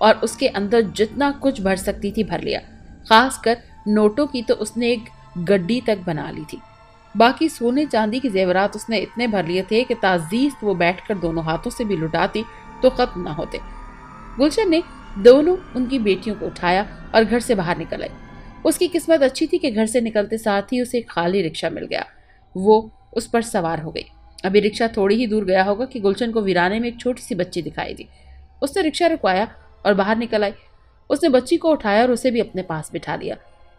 اور اس کے اندر جتنا کچھ بھر سکتی تھی بھر لیا، خاص کر نوٹوں کی تو اس نے ایک گڈی تک بنا لی تھی۔ باقی سونے چاندی کے زیورات اس نے اتنے بھر لیے تھے کہ تعزیز وہ بیٹھ کر دونوں ہاتھوں سے بھی لٹاتی تو ختم نہ ہوتے۔ گلشن نے دونوں ان کی بیٹیوں کو اٹھایا اور گھر سے باہر نکل آئی۔ اس کی قسمت اچھی تھی کہ گھر سے نکلتے ساتھ ہی اسے ایک خالی رکشہ مل گیا۔ وہ اس پر سوار ہو گئی۔ ابھی رکشہ تھوڑی ہی دور گیا ہوگا کہ گلشن کو ویرانے میں ایک چھوٹی سی بچی دکھائی دی۔ اس نے رکشہ رکوایا اور باہر نکل آئی۔ اس نے بچی کو اٹھایا اور اسے بھی اپنے پاس بٹھا دیا۔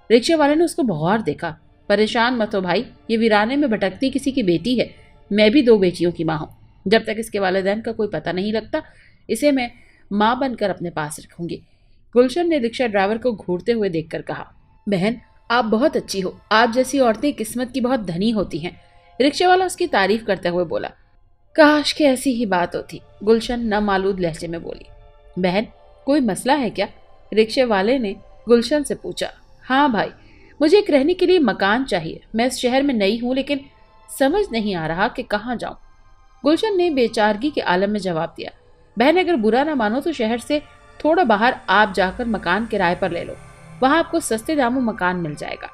رکشے والے نے اس کو بغور دیکھا۔ پریشان مت ہو بھائی، یہ ویرانے میں بھٹکتی کسی کی بیٹی ہے، میں بھی 2 بیٹیوں کی ماں ہوں۔ جب تک اس کے والدین کا کوئی پتہ نہیں لگتا اسے میں ماں بن کر اپنے پاس رکھوں گی۔ گلشن نے رکشہ ڈرائیور کو گھورتے ہوئے دیکھ کر کہا، بہن آپ بہت اچھی ہو، آپ جیسی عورتیں قسمت کی بہت دھنی ہوتی ہیں۔ رکشے والا اس کی تعریف کرتے ہوئے بولا۔ کاش کہ ایسی ہی بات ہوتی، گلشن نامالود لہجے میں بولی۔ بہن کوئی مسئلہ ہے کیا؟ رکشے والے نے گلشن سے پوچھا۔ ہاں بھائی، مجھے ایک رہنے کے لیے مکان چاہیے، میں اس شہر میں نئی ہوں لیکن سمجھ نہیں آ رہا کہ کہاں جاؤں۔ گلشن نے بے چارگی کے عالم میں جواب دیا، بہن اگر برا نہ مانو تو شہر سے تھوڑا باہر آپ جا کر مکان کرائے پر لے لو، وہاں آپ کو سستے داموں مکان مل جائے گا،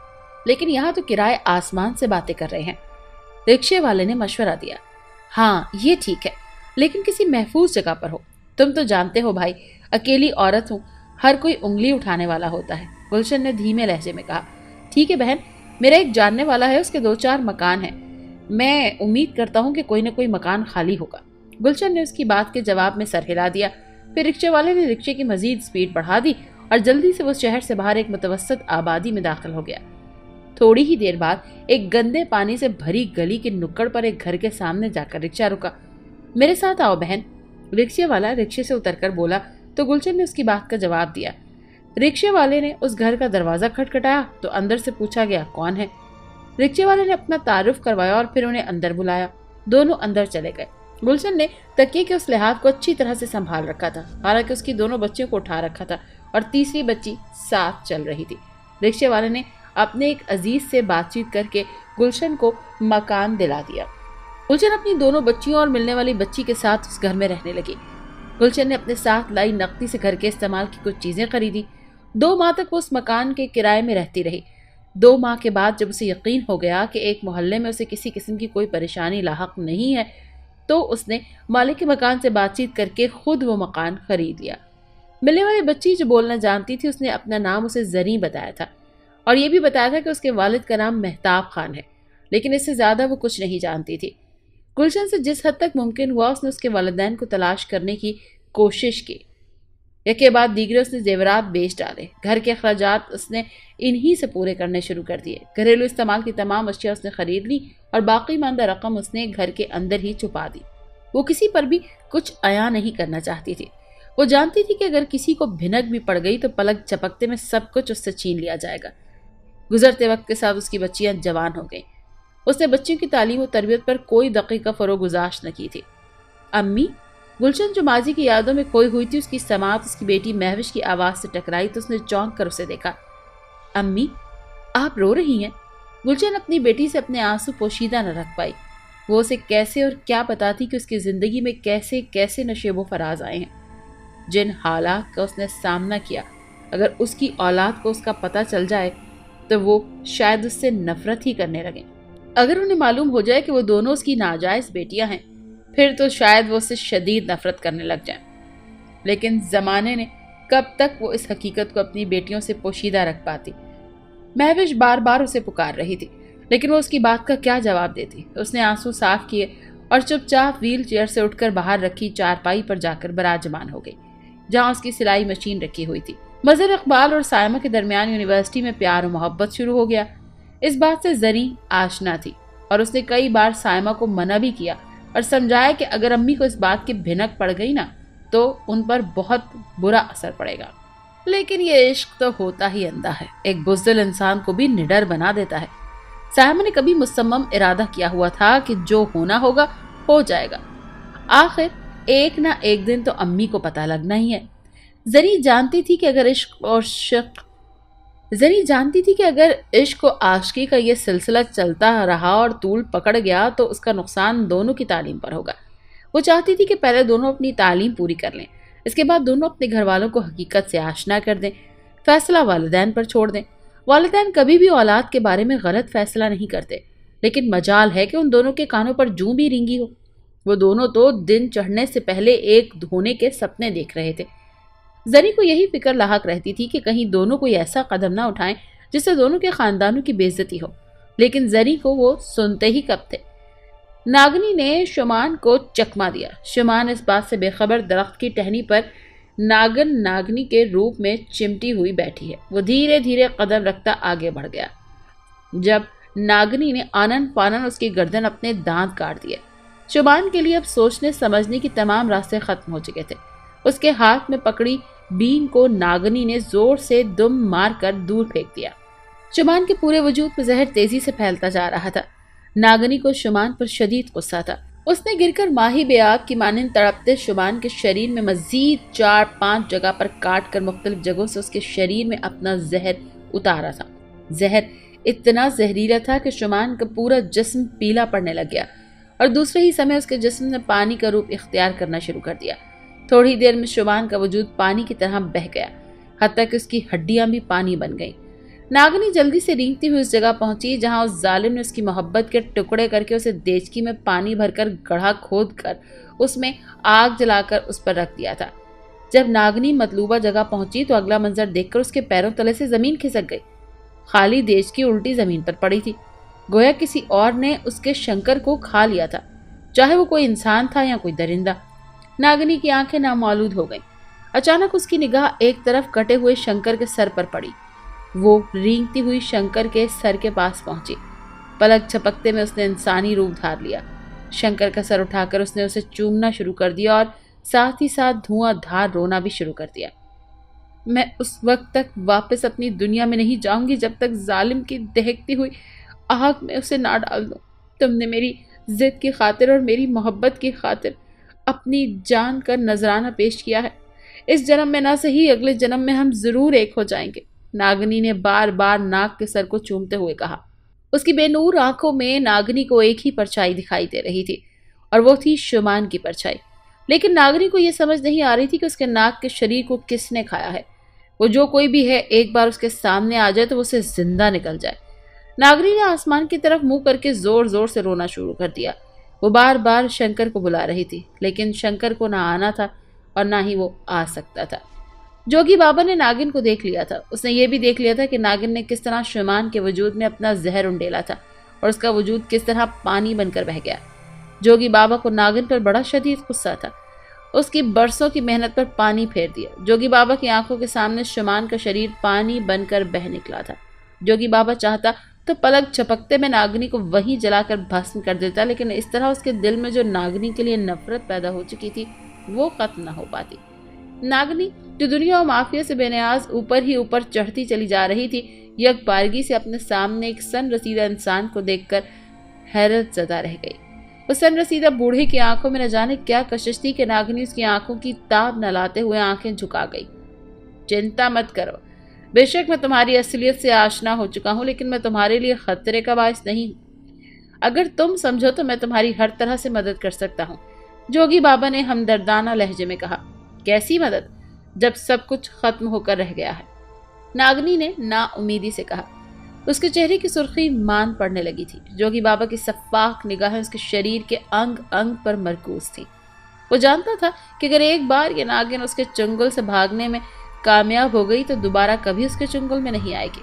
لیکن یہاں تو کرائے آسمان سے باتیں کر رہے ہیں۔ رکشے والے نے مشورہ دیا۔ ہاں یہ ٹھیک ہے، لیکن کسی محفوظ جگہ پر ہو، تم تو جانتے ہو بھائی اکیلی عورت ہوں، ہر کوئی انگلی اٹھانے والا ہوتا ہے۔ گلشن نے دھیمے لہجے میں کہا۔ ٹھیک ہے بہن، میرا ایک جاننے والا ہے، اس کے 2-4 مکان ہیں، میں امید کرتا ہوں کہ کوئی نہ کوئی مکان خالی ہوگا۔ گلشن نے اس کی بات کے جواب میں سر ہلا دیا۔ پھر رکشے والے نے رکشے کی مزید سپیڈ بڑھا دی اور جلدی سے وہ شہر سے باہر ایک متوسط آبادی میں داخل ہو گیا۔ تھوڑی ہی دیر بعد ایک گندے پانی سے بھری گلی کے نکڑ پر ایک گھر کے سامنے جا کر رکشہ رکا۔ میرے ساتھ آؤ بہن، رکشے والا رکشے سے اتر کر بولا تو گلشن نے اس کی بات کا جواب دیا۔ رکشے والے نے اس گھر کا دروازہ کھٹکھٹایا تو اندر سے پوچھا گیا کون ہے۔ رکشے والے نے اپنا تعارف کروایا اور پھر انہیں اندر بلایا۔ دونوں اندر چلے گئے۔ گلشن نے تکیے کے اس لحاف کو اچھی طرح سے سنبھال رکھا تھا، حالانکہ اس کی دونوں بچیوں کو اٹھا رکھا تھا اور تیسری بچی ساتھ چل رہی تھی۔ رکشے والے نے اپنے ایک عزیز سے بات چیت کر کے گلشن کو مکان دلا دیا۔ گلشن اپنی دونوں بچیوں اور ملنے والی بچی کے ساتھ اس گھر میں رہنے لگی۔ گلشن نے اپنے ساتھ لائی نقدی سے گھر کے استعمال کی کچھ چیزیں خریدی۔ 2 ماہ تک وہ اس مکان کے کرائے میں رہتی رہی۔ 2 ماہ کے بعد جب اسے یقین ہو گیا کہ ایک محلے میں اسے کسی قسم کی کوئی پریشانی لاحق نہیں ہے تو اس نے مالک کے مکان سے بات چیت کر کے خود وہ مکان خرید لیا۔ ملنے والی بچی جو بولنا جانتی تھی، اس نے اپنا نام اسے زریں بتایا تھا اور یہ بھی بتایا تھا کہ اس کے والد کا نام مہتاب خان ہے، لیکن اس سے زیادہ وہ کچھ نہیں جانتی تھی۔ گلشن سے جس حد تک ممکن ہوا اس نے اس کے والدین کو تلاش کرنے کی کوشش کی۔ یکے بعد دیگرے اس نے زیورات بیچ ڈالے، گھر کے اخراجات اس نے انہی سے پورے کرنے شروع کر دیے۔ گھریلو استعمال کی تمام اشیاء اس نے خرید لی اور باقی ماندہ رقم اس نے گھر کے اندر ہی چھپا دی۔ وہ کسی پر بھی کچھ عیاں نہیں کرنا چاہتی تھی۔ وہ جانتی تھی کہ اگر کسی کو بھنک بھی پڑ گئی تو پلک جھپکتے میں سب کچھ اس سے چھین لیا جائے گا۔ گزرتے وقت کے ساتھ اس کی بچیاں جوان ہو گئیں۔ اس نے بچیوں کی تعلیم و تربیت پر کوئی دقیقہ فروغ گزاشت نہ کی تھی۔ امی، گلشن جو ماضی کی یادوں میں کھوئی ہوئی تھی، اس کی سماعت اس کی بیٹی مہوش کی آواز سے ٹکرائی تو اس نے چونک کر اسے دیکھا۔ امی، آپ رو رہی ہیں؟ گلشن اپنی بیٹی سے اپنے آنسو پوشیدہ نہ رکھ پائی۔ وہ اسے کیسے اور کیا بتاتی کہ اس کی زندگی میں کیسے کیسے نشیب و فراز آئے ہیں، جن حالات کا اس نے سامنا کیا۔ اگر اس کی اولاد کو اس کا پتہ چل جائے تو وہ شاید اس سے نفرت ہی کرنے لگیں۔ اگر انہیں معلوم ہو جائے کہ وہ دونوں اس کی ناجائز بیٹیاں ہیں، پھر تو شاید وہ اس سے شدید نفرت کرنے لگ جائیں۔ لیکن زمانے نے کب تک وہ اس حقیقت کو اپنی بیٹیوں سے پوشیدہ رکھ پاتی؟ مہوش بار بار اسے پکار رہی تھی، لیکن وہ اس کی بات کا کیا جواب دیتی؟ اس نے آنسو صاف کیے اور چپ چاپ ویل چیئر سے اٹھ کر باہر رکھی چارپائی پر جا کر براجمان ہو گئی، جہاں اس کی سلائی مشین رکھی ہوئی تھی۔ مظہر اقبال اور سائمہ کے درمیان یونیورسٹی میں پیار و محبت شروع ہو گیا۔ اس بات سے زریں آشنا تھی اور اس نے کئی بار سائمہ کو منع بھی کیا اور سمجھایا کہ اگر امی کو اس بات کی بھنک پڑ گئی نا تو ان پر بہت برا اثر پڑے گا۔ لیکن یہ عشق تو ہوتا ہی اندھا ہے، ایک بزدل انسان کو بھی نڈر بنا دیتا ہے۔ سائمہ نے کبھی مصمم ارادہ کیا ہوا تھا کہ جو ہونا ہوگا ہو جائے گا، آخر ایک نہ ایک دن تو امی کو پتہ لگنا ہی ہے۔ زریں جانتی تھی کہ اگر عشق و عاشقی کا یہ سلسلہ چلتا رہا اور طول پکڑ گیا تو اس کا نقصان دونوں کی تعلیم پر ہوگا۔ وہ چاہتی تھی کہ پہلے دونوں اپنی تعلیم پوری کر لیں، اس کے بعد دونوں اپنے گھر والوں کو حقیقت سے آشنا کر دیں، فیصلہ والدین پر چھوڑ دیں۔ والدین کبھی بھی اولاد کے بارے میں غلط فیصلہ نہیں کرتے، لیکن مجال ہے کہ ان دونوں کے کانوں پر جوں بھی رینگی ہو۔ وہ دونوں تو دن چڑھنے سے پہلے ایک ہونے کے سپنے دیکھ رہے تھے۔ زری کو یہی فکر لاحق رہتی تھی کہ کہیں دونوں کوئی ایسا قدم نہ اٹھائیں جس سے دونوں کے خاندانوں کی بے عزتی ہو، لیکن زری کو وہ سنتے ہی کب تھے۔ ناگنی نے شمان کو چکما دیا۔ شمان اس بات سے بے خبر درخت کی ٹہنی پر ناگنی کے روپ میں چمٹی ہوئی بیٹھی ہے۔ وہ دھیرے دھیرے قدم رکھتا آگے بڑھ گیا۔ جب ناگنی نے آنن پانن اس کی گردن اپنے دانت کاٹ دیے۔ شمان کے لیے اب سوچنے سمجھنے کی تمام راستے ختم ہو چکے تھے۔ اس کے ہاتھ میں پکڑی بین کو ناگنی نے زور سے دم مار کر دور پھینک دیا۔ شمان کے پورے وجود میں زہر تیزی سے پھیلتا جا رہا تھا۔ ناگنی کو شمان پر شدید غصہ تھا۔ اس نے گر کر ماہی بے آگ کی مانند تڑپتے شمان کے شریر میں مزید 4-5 جگہ پر کاٹ کر مختلف جگہوں سے اس کے شریر میں اپنا زہر اتارا تھا۔ زہر اتنا زہریلا تھا کہ شمان کا پورا جسم پیلا پڑنے لگ گیا اور دوسرے ہی سمے اس کے جسم نے پانی کا روپ اختیار کرنا شروع کر دیا۔ تھوڑی دیر میں شمان کا وجود پانی کی طرح بہہ گیا، حتیٰ کہ اس کی ہڈیاں بھی پانی بن گئیں۔ ناگنی جلدی سے رینگتی ہوئی اس جگہ پہنچی جہاں اس ظالم نے اس کی محبت کے ٹکڑے کر کے اسے دیچکی میں پانی بھر کر گڑھا کھود کر اس میں آگ جلا کر اس پر رکھ دیا تھا۔ جب ناگنی مطلوبہ جگہ پہنچی تو اگلا منظر دیکھ کر اس کے پیروں تلے سے زمین کھسک گئی۔ خالی دیچکی الٹی زمین پر پڑی تھی، گویا کسی اور نے اس کے شنکر کو کھا لیا تھا، چاہے وہ کوئی انسان تھا یا کوئی درندہ۔ ناگنی کی آنکھیں نامعلوم ہو گئیں۔ اچانک اس کی نگاہ ایک طرف کٹے ہوئے شنکر کے سر پر پڑی۔ وہ رینگتی ہوئی شنکر کے سر کے پاس پہنچی۔ پلک جھپکتے میں اس نے انسانی روپ دھار لیا۔ شنکر کا سر اٹھا کر اس نے اسے چومنا شروع کر دیا اور ساتھ ہی ساتھ دھواں دھار رونا بھی شروع کر دیا۔ میں اس وقت تک واپس اپنی دنیا میں نہیں جاؤں گی جب تک ظالم کی دہکتی ہوئی آگ میں اسے نہ ڈال دوں۔ تم نے میری ضد کی خاطر اور میری محبت کی خاطر اپنی جان کا نذرانہ پیش کیا ہے۔ اس جنم میں نہ صحیح اگلے جنم میں ہم ضرور ایک ہو جائیں گے، ناگنی نے بار بار ناگ کے سر کو چومتے ہوئے کہا۔ اس کی بے نور آنکھوں میں ناگنی کو ایک ہی پرچھائی دکھائی دے رہی تھی اور وہ تھی شمان کی پرچھائی۔ لیکن ناگنی کو یہ سمجھ نہیں آ رہی تھی کہ اس کے ناگ کے شریر کو کس نے کھایا ہے۔ وہ جو کوئی بھی ہے ایک بار اس کے سامنے آ جائے تو وہ اسے زندہ نکل جائے۔ ناگنی نے آسمان کی طرف منہ کر کے زور زور سے رونا شروع کر دیا۔ وہ بار بار شنکر کو بلا رہی تھی، لیکن شنکر کو نہ آنا تھا اور نہ ہی وہ آ سکتا تھا۔ جوگی بابا نے ناگن کو دیکھ لیا تھا۔ اس نے یہ بھی دیکھ لیا تھا کہ ناگن نے کس طرح شمان کے وجود میں اپنا زہر انڈیلا تھا اور اس کا وجود کس طرح پانی بن کر بہہ گیا۔ جوگی بابا کو ناگن پر بڑا شدید غصہ تھا۔ اس کی برسوں کی محنت پر پانی پھیر دیا۔ جوگی بابا کی آنکھوں کے سامنے شمان کا شریر پانی بن کر بہہ نکلا تھا۔ جوگی بابا چاہتا تو پلک جھپکتے میں ناگنی کو وہیں جلا کر بھسم کر دیتا، لیکن اس طرح اس کے دل میں جو ناگنی کے لیے نفرت پیدا ہو چکی تھی وہ ختم نہ ہو پاتی۔ ناگنی جو دنیا و مافیا سے بے نیاز اوپر ہی اوپر چڑھتی چلی جا رہی تھی، یک بارگی سے اپنے سامنے ایک سن رسیدہ انسان کو دیکھ کر حیرت زدہ رہ گئی۔ اس سن رسیدہ بوڑھے کی آنکھوں میں نہ جانے کیا کشش تھی کہ ناگنی اس کی آنکھوں کی تاب نہ لاتے ہوئے آنکھیں جھکا گئی۔ چنتا مت کرو، بے شک میں تمہاری اصلیت سے آشنا ہو چکا ہوں، لیکن میں تمہارے لیے خطرے کا باعث نہیں ہوں۔ اگر تم سمجھو تو میں تمہاری ہر طرح سے مدد کر سکتا ہوں۔ جوگی بابا نے ہمدردانہ لہجے میں کہا۔ کیسی مدد جب سب کچھ ختم ہو کر رہ گیا ہے؟ ناگنی نے نا امیدی سے کہا۔ اس کے چہرے کی سرخی مان پڑنے لگی تھی۔ جوگی بابا کی سفاک نگاہیں اس کے شریر کے انگ انگ پر مرکوز تھی۔ وہ جانتا تھا کہ اگر ایک بار یہ ناگن اس کے چنگل سے بھاگنے میں کامیاب ہو گئی تو دوبارہ کبھی اس کے چنگل میں نہیں آئے گی۔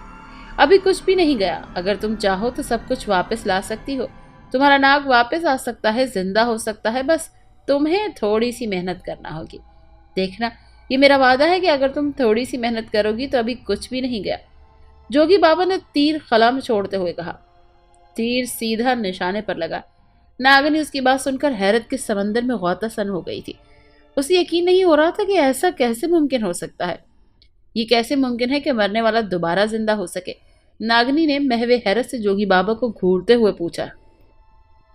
ابھی کچھ بھی نہیں گیا، اگر تم چاہو تو سب کچھ واپس لا سکتی ہو۔ تمہارا ناگ واپس آ سکتا ہے، زندہ ہو سکتا ہے، بس تمہیں تھوڑی سی محنت کرنا ہوگی۔ دیکھنا، یہ میرا وعدہ ہے کہ اگر تم تھوڑی سی محنت کرو گی تو ابھی کچھ بھی نہیں گیا۔ جوگی بابا نے تیر خلا میں چھوڑتے ہوئے کہا۔ تیر سیدھا نشانے پر لگا۔ ناگنی اس کی بات سن کر حیرت کے سمندر میں غوطہ سن ہو گئی تھی۔ اسے یقین نہیں ہو رہا تھا کہ ایسا کیسے ممکن ہو سکتا ہے۔ یہ کیسے ممکن ہے کہ مرنے والا دوبارہ زندہ ہو سکے؟ ناگنی نے محو حیرت سے جوگی بابا کو گھورتے ہوئے پوچھا۔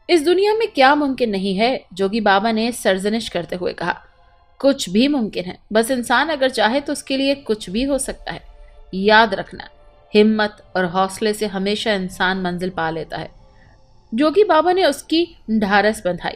اس دنیا میں کیا ممکن نہیں ہے؟ جوگی بابا نے سرزنش کرتے ہوئے کہا۔ کچھ بھی ممکن ہے، بس انسان اگر چاہے تو اس کے لیے کچھ بھی ہو سکتا ہے۔ یاد رکھنا، ہمت اور حوصلے سے ہمیشہ انسان منزل پا لیتا ہے۔ جوگی بابا نے اس کی ڈھارس بندھائی۔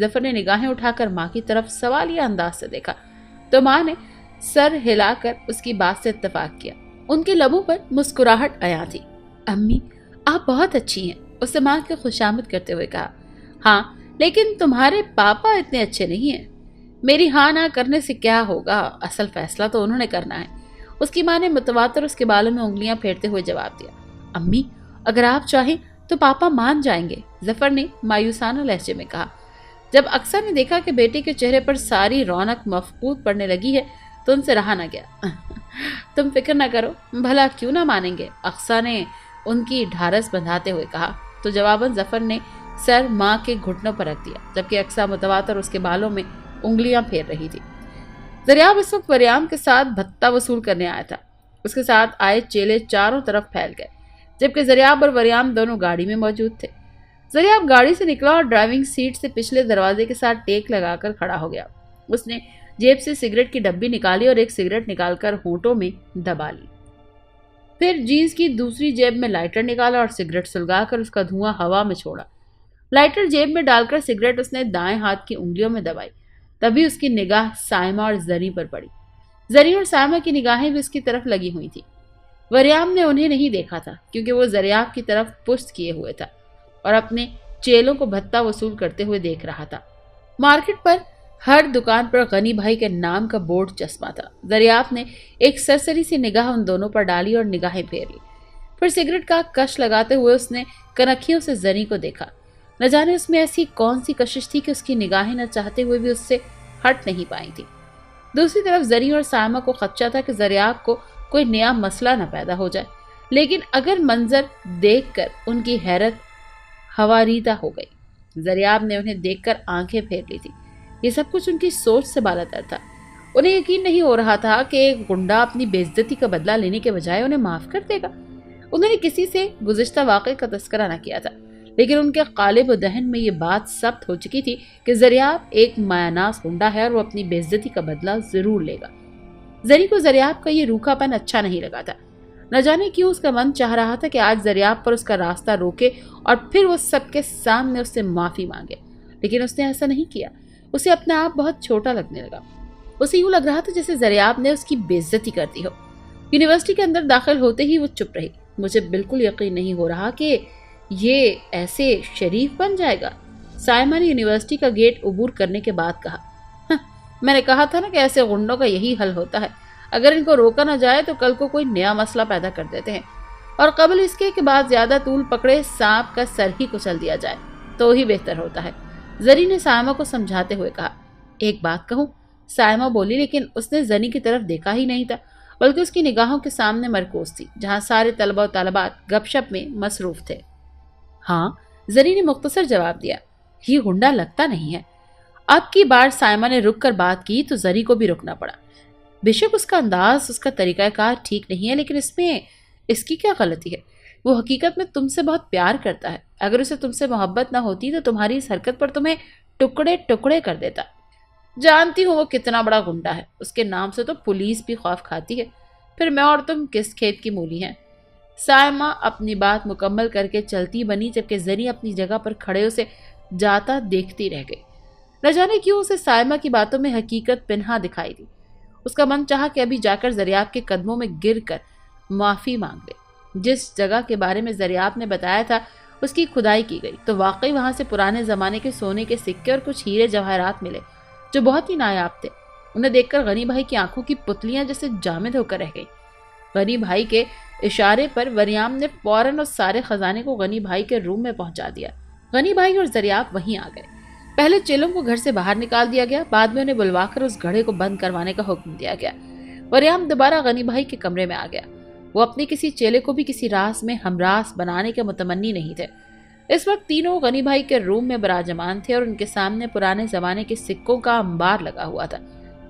ظفر نے نگاہیں اٹھا کر ماں کی طرف سوالیہ انداز سے دیکھا تو ماں نے سر ہلا کر اس کی بات سے اتفاق کیا۔ ان کے لبوں پر مسکراہٹ عیاں تھی۔ امی آپ بہت اچھی ہیں، اس نے ماں کی خوشامد کرتے ہوئے کہا۔ ہاں لیکن تمہارے پاپا اتنے اچھے نہیں ہیں۔ میری ہاں نہ کرنے سے کیا ہوگا، اصل فیصلہ تو انہوں نے کرنا ہے، اس کی ماں نے متواتر اس کے بالوں میں انگلیاں پھیرتے ہوئے جواب دیا۔ امی اگر آپ چاہیں تو پاپا مان جائیں گے، ظفر نے مایوسانہ لہجے میں کہا۔ جب اقصیٰ نے دیکھا کہ بیٹے کے چہرے پر ساری رونق مفقود پڑنے لگی ہے تو ان سے رہا نہ گیا۔ تم فکر نہ کرو، بھلا کیوں نہ مانیں گے، اقصیٰ نے ان کی ڈھارس بندھاتے ہوئے کہا تو جواباً ظفر نے سر ماں کے گھٹنوں پر رکھ دیا، جبکہ اقصیٰ متواتر اس کے بالوں میں انگلیاں پھیر رہی تھی۔ زریاب اس وقت وریام کے ساتھ بھتہ وصول کرنے آیا تھا۔ اس کے ساتھ آئے چیلے چاروں طرف پھیل گئے، جبکہ زریاب اور وریام دونوں گاڑی میں موجود تھے۔ زریاب گاڑی سے نکلا اور ڈرائیونگ سیٹ سے پچھلے دروازے کے ساتھ ٹیک لگا کر کھڑا ہو گیا۔ اس نے جیب سے سگریٹ کی ڈبی نکالی اور ایک سگریٹ نکال کر ہونٹوں میں دبا لی۔ پھر جینز کی دوسری جیب میں لائٹر نکالا اور سگریٹ سلگا کر اس کا دھواں ہوا میں چھوڑا۔ لائٹر جیب میں ڈال کر سگریٹ اس نے دائیں ہاتھ کی انگلیوں میں دبائی۔ تبھی اس کی نگاہ سائمہ اور زری پر پڑی۔ زری اور سائمہ کی نگاہیں بھی اس کی طرف لگی ہوئی تھی۔ وریام نے انہیں نہیں دیکھا تھا کیونکہ وہ زریاب کی طرف پشت کیے ہوئے تھا اور اپنے چیلوں کو بھتہ وصول کرتے ہوئے دیکھ رہا تھا۔ مارکیٹ پر ہر دکان پر غنی بھائی کے نام کا بورڈ چسپاں تھا۔ زریاب نے ایک سرسری سی نگاہ ان دونوں پر ڈالی اور نگاہیں پھیر لی۔ پھر سگریٹ کا کش لگاتے ہوئے اس نے کنکھیوں سے زری کو دیکھا۔ نہ جانے اس میں ایسی کون سی کشش تھی کہ اس کی نگاہیں نہ چاہتے ہوئے بھی اس سے ہٹ نہیں پائی تھی۔ دوسری طرف زری اور سائمہ کو خدشہ تھا کہ زریاب کو کوئی نیا مسئلہ نہ پیدا ہو جائے، لیکن اگر منظر دیکھ کر ان کی حیرت ہواریدہ ہو گئی۔ زریاب نے انہیں دیکھ کر آنکھیں پھیر لی تھی۔ یہ سب کچھ ان کی سوچ سے بالاتر تھا۔ انہیں یقین نہیں ہو رہا تھا کہ ایک گنڈا اپنی بے عزتی کا بدلہ لینے کے بجائے انہیں معاف کر دے گا۔ انہوں نے کسی سے گزشتہ واقعے کا تذکرہ نہ کیا تھا، لیکن ان کے قالب و دہن میں یہ بات ثبت ہو چکی تھی کہ زریاب ایک مایاناز گنڈا ہے اور وہ اپنی بے عزتی کا بدلہ ضرور لے گا۔ زری کو زریاب کا یہ روکھا پن اچھا نہیں لگا تھا۔ نہ جانے کیوں اس کا من چاہ رہا تھا کہ آج زریاب پر اس کا راستہ روکے اور پھر وہ سب کے سامنے اس سے معافی مانگے، لیکن اس نے ایسا نہیں کیا۔ اسے اپنا آپ بہت چھوٹا لگنے لگا۔ اسے یوں لگ رہا تھا جیسے زریاب نے اس کی بے عزتی کر دی ہو۔ یونیورسٹی کے اندر داخل ہوتے ہی وہ چپ رہی۔ مجھے بالکل یقین نہیں ہو رہا کہ یہ ایسے شریف بن جائے گا، سائمہ نے یونیورسٹی کا گیٹ عبور کرنے کے بعد کہا۔ میں نے کہا تھا نا کہ ایسے غنڈوں کا یہی حل ہوتا ہے، اگر ان کو روکا نہ جائے تو کل کو کوئی نیا مسئلہ پیدا کر دیتے ہیں، اور قبل اس کے بعد زیادہ طول پکڑے سانپ کا سر ہی کچل دیا جائے تو ہی بہتر ہوتا ہے۔ زری نے سائمہ کو سمجھاتے ہوئے کہا۔ ایک بات کہوں، سائمہ بولی، لیکن اس نے زنی کی طرف دیکھا ہی نہیں تھا، بلکہ اس کی نگاہوں کے سامنے مرکوز تھی جہاں سارے طلبہ و طالبات گپ شپ میں مصروف تھے۔ ہاں، زری نے مختصر جواب دیا۔ یہ گنڈا لگتا نہیں ہے۔ اب کی بار سائمہ نے رک کر بات کی تو زری کو بھی رکنا پڑا۔ بے شک اس کا انداز، اس کا طریقہ کار ٹھیک نہیں ہے، لیکن اس میں اس کی کیا غلطی ہے؟ وہ حقیقت میں تم سے بہت پیار کرتا ہے۔ اگر اسے تم سے محبت نہ ہوتی تو تمہاری اس حرکت پر تمہیں ٹکڑے ٹکڑے کر دیتا۔ جانتی ہوں وہ کتنا بڑا گنڈا ہے، اس کے نام سے تو پولیس بھی خوف کھاتی ہے، پھر میں اور تم کس کھیت کی مولی ہیں۔ سائمہ اپنی بات مکمل کر کے چلتی بنی، جبکہ زری اپنی جگہ پر کھڑے اسے جاتا دیکھتی رہ گئی۔ نہ جانے کیوں اسے سائمہ کی باتوں میں حقیقت پنہا دکھائی دی۔ اس کا من چاہا کہ ابھی جا کر زریاب کے قدموں میں گر کر معافی مانگ لے۔ جس جگہ کے بارے میں زریاب نے بتایا تھا اس کی کھدائی کی گئی تو واقعی وہاں سے پرانے زمانے کے سونے کے سکے اور کچھ ہیرے جواہرات ملے جو بہت ہی نایاب تھے۔ انہیں دیکھ کر غنی بھائی کی آنکھوں کی پتلیاں جیسے جامد ہو کر رہ گئی۔ غنی بھائی کے اشارے پر وریام نے فوراً اس سارے خزانے کو غنی بھائی کے روم میں پہنچا دیا۔ غنی بھائی اور زریاب وہیں آ گئے۔ پہلے چیلوں کو گھر سے باہر نکال دیا گیا، بعد میں انہیں بلوا کر اس گھڑے کو بند کروانے کا حکم دیا گیا۔ وریام دوبارہ غنی بھائی کے کمرے میں آ گیا۔ وہ اپنے کسی چیلے کو بھی کسی راز میں ہمراز بنانے کے متمنی نہیں تھے۔ اس وقت تینوں غنی بھائی کے روم میں براجمان تھے اور ان کے سامنے پرانے زمانے کے سکوں کا انبار لگا ہوا تھا۔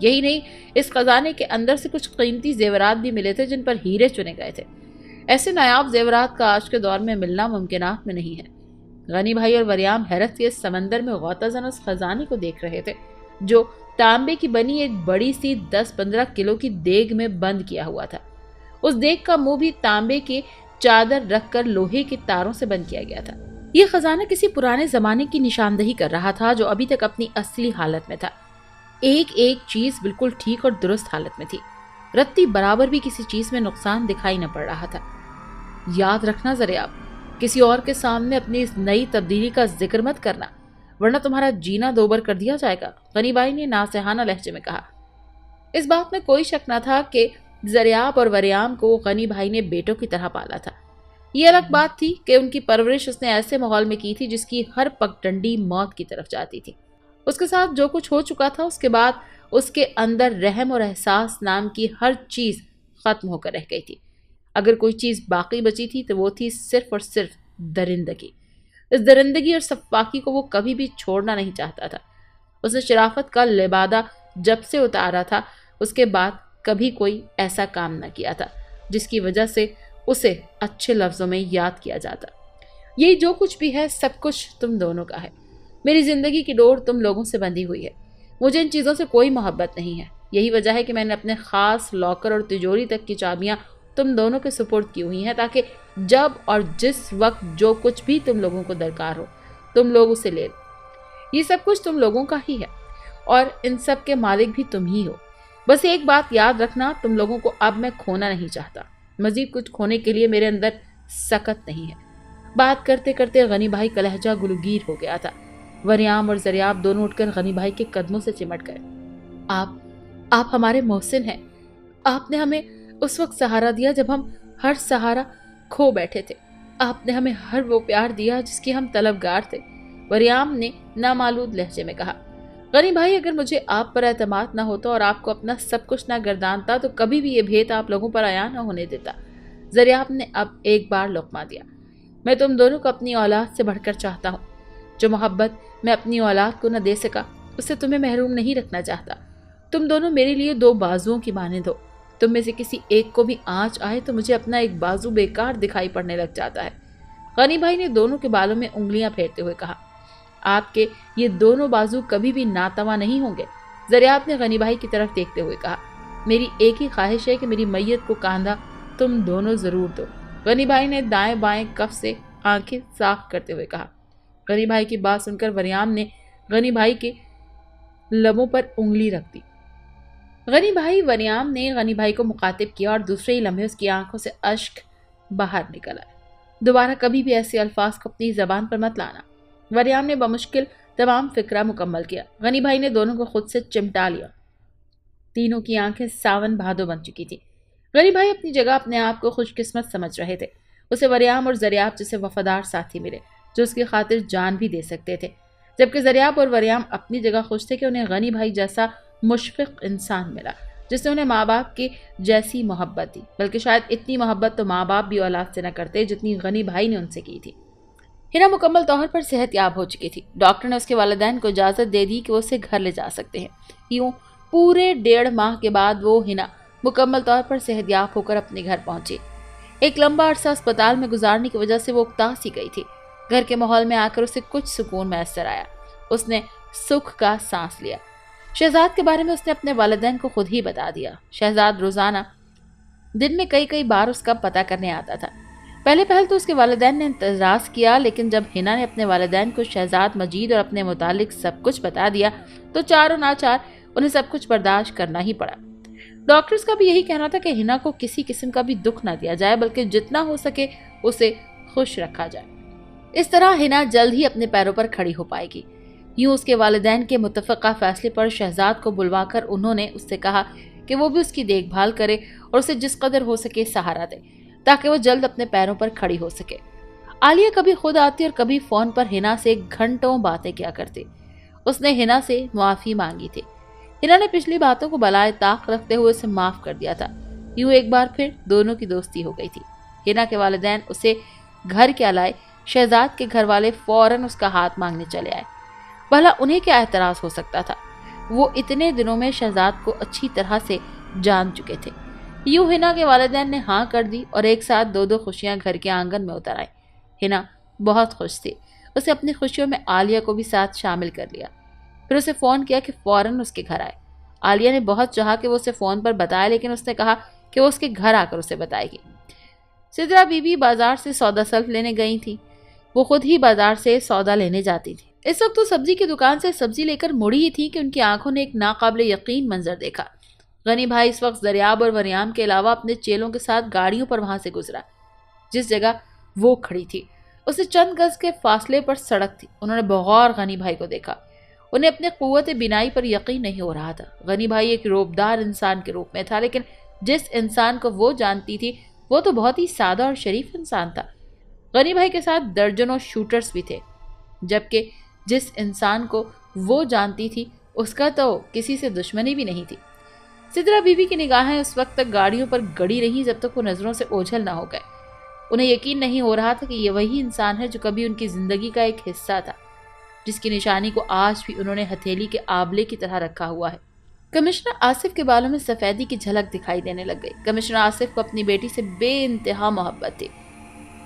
یہی نہیں، اس خزانے کے اندر سے کچھ قیمتی زیورات بھی ملے تھے جن پر ہیرے چنے گئے تھے۔ ایسے نایاب زیورات کا آج کے دور میں ملنا ممکنات میں نہیں ہے۔ غنی بھائی اور وریام حیرت کے اس سمندر میں غوطہ زن اس خزانے کو دیکھ رہے تھے جو تانبے کی بنی ایک بڑی سی 10-15 کلو کی دیگ میں بند کیا ہوا تھا۔ اس دیگ کا منہ بھی تانبے کے چادر رکھ کر لوہے کے تاروں سے بند کیا گیا تھا۔ یہ خزانہ کسی پرانے زمانے کی نشاندہی کر رہا تھا جو ابھی تک اپنی اصلی حالت میں تھا۔ ایک ایک چیز بالکل ٹھیک اور درست حالت میں تھی، رتی برابر بھی کسی چیز میں نقصان دکھائی نہ پڑ رہا تھا۔ یاد رکھنا ذریعہ، کسی اور کے سامنے اپنی اس نئی تبدیلی کا ذکر مت کرنا، ورنہ تمہارا جینا دوبر کر دیا جائے گا، غنی بھائی نے ناصحانہ لہجے میں کہا۔ اس بات میں کوئی شک نہ تھا کہ زریاب اور وریام کو غنی بھائی نے بیٹوں کی طرح پالا تھا۔ یہ الگ بات تھی کہ ان کی پرورش اس نے ایسے ماحول میں کی تھی جس کی ہر پگڈنڈی موت کی طرف جاتی تھی۔ اس کے ساتھ جو کچھ ہو چکا تھا، اس کے بعد اس کے اندر رحم اور احساس نام کی ہر چیز ختم ہو کر رہ گئی تھی۔ اگر کوئی چیز باقی بچی تھی تو وہ تھی صرف اور صرف درندگی۔ اس درندگی اور سفاکی کو وہ کبھی بھی چھوڑنا نہیں چاہتا تھا۔ اس نے شرافت کا لبادہ جب سے اتارا تھا، اس کے بعد کبھی کوئی ایسا کام نہ کیا تھا جس کی وجہ سے اسے اچھے لفظوں میں یاد کیا جاتا۔ یہی جو کچھ بھی ہے، سب کچھ تم دونوں کا ہے۔ میری زندگی کی ڈور تم لوگوں سے بندھی ہوئی ہے۔ مجھے ان چیزوں سے کوئی محبت نہیں ہے۔ یہی وجہ ہے کہ میں نے اپنے خاص لاکر اور تجوری تک کی چابیاں تم دونوں کے سپرد کی ہوئی ہیں، تاکہ جب اور جس وقت جو کچھ بھی تم لوگوں کو درکار ہو، تم لوگ اسے لے لو۔ یہ سب کچھ تم لوگوں کا ہی ہے اور ان سب کے مالک بھی تم ہی ہو۔ بس ایک بات یاد رکھنا، تم لوگوں کو اب میں کھونا نہیں چاہتا۔ مزید کچھ کھونے کے لیے میرے اندر سکت نہیں ہے۔ بات کرتے کرتے غنی بھائی کا لہجہ گلوگیر ہو گیا تھا۔ وریام اور زریاب دونوں اٹھ کر غنی بھائی کے قدموں سے چمٹ گئے۔ آپ ہمارے محسن ہیں۔ آپ نے ہمیں اس وقت سہارا دیا جب ہم ہر سہارا کھو بیٹھے تھے۔ آپ نے ہمیں ہر وہ پیار دیا جس کی ہم طلبگار تھے، وریام نے نامالود لہجے میں کہا۔ غنی بھائی، اگر مجھے آپ پر اعتماد نہ ہوتا اور آپ کو اپنا سب کچھ نہ گردانتا تو کبھی بھی یہ بھیت آپ لوگوں پر عیاں نہ ہونے دیتا۔ زریاب نے اب ایک بار لقمہ دیا۔ میں تم دونوں کو اپنی اولاد سے بڑھ کر چاہتا ہوں۔ جو محبت میں اپنی اولاد کو نہ دے سکا، اس سے تمہیں محروم نہیں رکھنا چاہتا۔ تم دونوں میرے لیے دو بازوؤں کی مانند ہو۔ تم میں سے کسی ایک کو بھی آنچ آئے تو مجھے اپنا ایک بازو بیکار دکھائی پڑنے لگ جاتا ہے۔ غنی بھائی نے دونوں کے بالوں میں انگلیاں پھیرتے ہوئے کہا۔ آپ کے یہ دونوں بازو کبھی بھی ناتواں نہیں ہوں گے، زریاب نے غنی بھائی کی طرف دیکھتے ہوئے کہا۔ میری ایک ہی خواہش ہے کہ میری میت کو کاندھا تم دونوں ضرور دو، غنی بھائی نے دائیں بائیں کف سے آنکھیں صاف کرتے ہوئے کہا۔ غنی بھائی کی بات سن کر وریام نے غنی بھائی کے لبوں پر انگلی رکھ دی۔ وریام نے غنی بھائی کو مخاطب کیا اور دوسرے ہی لمحے اس کی آنکھوں سے اشک باہر نکل آئے۔ دوبارہ کبھی بھی ایسے الفاظ کو اپنی زبان پر مت لانا۔ وریام نے بمشکل تمام فکرہ مکمل کیا۔ غنی بھائی نے دونوں کو خود سے چمٹا لیا۔ تینوں کی آنکھیں ساون بھادو بن چکی تھی۔ غنی بھائی اپنی جگہ اپنے آپ کو خوش قسمت سمجھ رہے تھے۔ اسے وریام اور زریاب جیسے وفادار ساتھی ملے جو اس کی خاطر جان بھی دے سکتے تھے، جبکہ زریاب اور وریام اپنی جگہ خوش تھے کہ انہیں غنی بھائی جیسا مشفق انسان ملا جس نے انہیں ماں باپ کی جیسی محبت دی، بلکہ شاید اتنی محبت تو ماں باپ بھی اولاد سے نہ کرتے جتنی غنی بھائی نے ان سے کی تھی۔ ہنا مکمل طور پر صحت یاب ہو چکی تھی۔ ڈاکٹر نے اس کے والدین کو اجازت دے دی کہ وہ اسے گھر لے جا سکتے ہیں۔ یوں پورے 1.5 ماہ کے بعد وہ ہنا مکمل طور پر صحت یاب ہو کر اپنے گھر پہنچی۔ ایک لمبا عرصہ اسپتال میں گزارنے کی وجہ سے وہ اکتا سی گئی تھی۔ گھر کے ماحول میں آ کر اسے کچھ سکون میسر آیا۔ اس نے سکھ کا سانس لیا۔ شہزاد کے بارے میں اس نے اپنے والدین کو خود ہی بتا دیا۔ شہزاد روزانہ دن میں کئی بار اس کا پتہ کرنے آتا تھا۔ پہلے تو اس کے والدین نے اعتراض کیا، لیکن جب ہنا نے اپنے والدین کو شہزاد مجید اور اپنے متعلق سب کچھ بتا دیا تو چاروں ناچار انہیں سب کچھ برداشت کرنا ہی پڑا۔ ڈاکٹرز کا بھی یہی کہنا تھا کہ ہنا کو کسی قسم کا بھی دکھ نہ دیا جائے، بلکہ جتنا ہو سکے اسے خوش رکھا جائے۔ اس طرح ہنا جلد ہی اپنے پیروں پر کھڑی ہو پائے گی۔ یوں اس کے والدین کے متفقہ فیصلے پر شہزاد کو بلوا کر انہوں نے اس سے کہا کہ وہ بھی اس کی دیکھ بھال کرے اور اسے جس قدر ہو سکے سہارا دے تاکہ وہ جلد اپنے پیروں پر کھڑی ہو سکے۔ عالیہ کبھی خود آتی اور کبھی فون پر ہنا سے گھنٹوں باتیں کیا کرتی۔ اس نے ہنا سے معافی مانگی تھی۔ ہنا نے پچھلی باتوں کو بالائے طاق رکھتے ہوئے اسے معاف کر دیا تھا۔ یوں ایک بار پھر دونوں کی دوستی ہو گئی تھی۔ ہنا کے والدین اسے گھر کیا لائے، شہزاد کے گھر والے فوراً اس کا ہاتھ مانگنے چلے آئے۔ بھلا انہیں کیا اعتراض ہو سکتا تھا؟ وہ اتنے دنوں میں شہزاد کو اچھی طرح سے جان چکے تھے۔ یوں ہنا کے والدین نے ہاں کر دی اور ایک ساتھ 2 خوشیاں گھر کے آنگن میں اتر آئیں۔ ہنا بہت خوش تھی۔ اسے اپنی خوشیوں میں عالیہ کو بھی ساتھ شامل کر لیا۔ پھر اسے فون کیا کہ فوراً اس کے گھر آئے۔ عالیہ نے بہت چاہا کہ وہ اسے فون پر بتائے، لیکن اس نے کہا کہ وہ اس کے گھر آ کر اسے بتائے گی۔ سدرا بی بی بازار سے سودا سلف لینے گئی تھی۔ وہ خود ہی بازار سے سودا لینے جاتی تھی۔ اس وقت وہ سبزی کی دکان سے سبزی لے کر مڑی ہی تھی کہ ان کی آنکھوں نے ایک ناقابل یقین منظر دیکھا۔ غنی بھائی اس وقت زریاب اور وریام کے علاوہ اپنے چیلوں کے ساتھ گاڑیوں پر وہاں سے گزرا جس جگہ وہ کھڑی تھی۔ اسے چند گز کے فاصلے پر سڑک تھی۔ انہوں نے بغور غنی بھائی کو دیکھا۔ انہیں اپنے قوت بینائی پر یقین نہیں ہو رہا تھا۔ غنی بھائی ایک روبدار انسان کے روپ میں تھا، لیکن جس انسان کو وہ جانتی تھی وہ تو بہت ہی سادہ اور شریف انسان تھا۔ غنی بھائی کے ساتھ درجنوں شوٹرز بھی تھے، جبکہ جس انسان کو وہ جانتی تھی اس کا تو کسی سے دشمنی بھی نہیں تھی۔ سدرا بیوی کی نگاہیں اس وقت تک گاڑیوں پر گڑی رہیں جب تک وہ نظروں سے اوجھل نہ ہو گئے۔ انہیں یقین نہیں ہو رہا تھا کہ یہ وہی انسان ہے جو کبھی ان کی زندگی کا ایک حصہ تھا، جس کی نشانی کو آج بھی انہوں نے ہتھیلی کے آبلے کی طرح رکھا ہوا ہے۔ کمشنر آصف کے بالوں میں سفیدی کی جھلک دکھائی دینے لگ گئی۔ کمشنر آصف کو اپنی بیٹی سے بے انتہا محبت تھی۔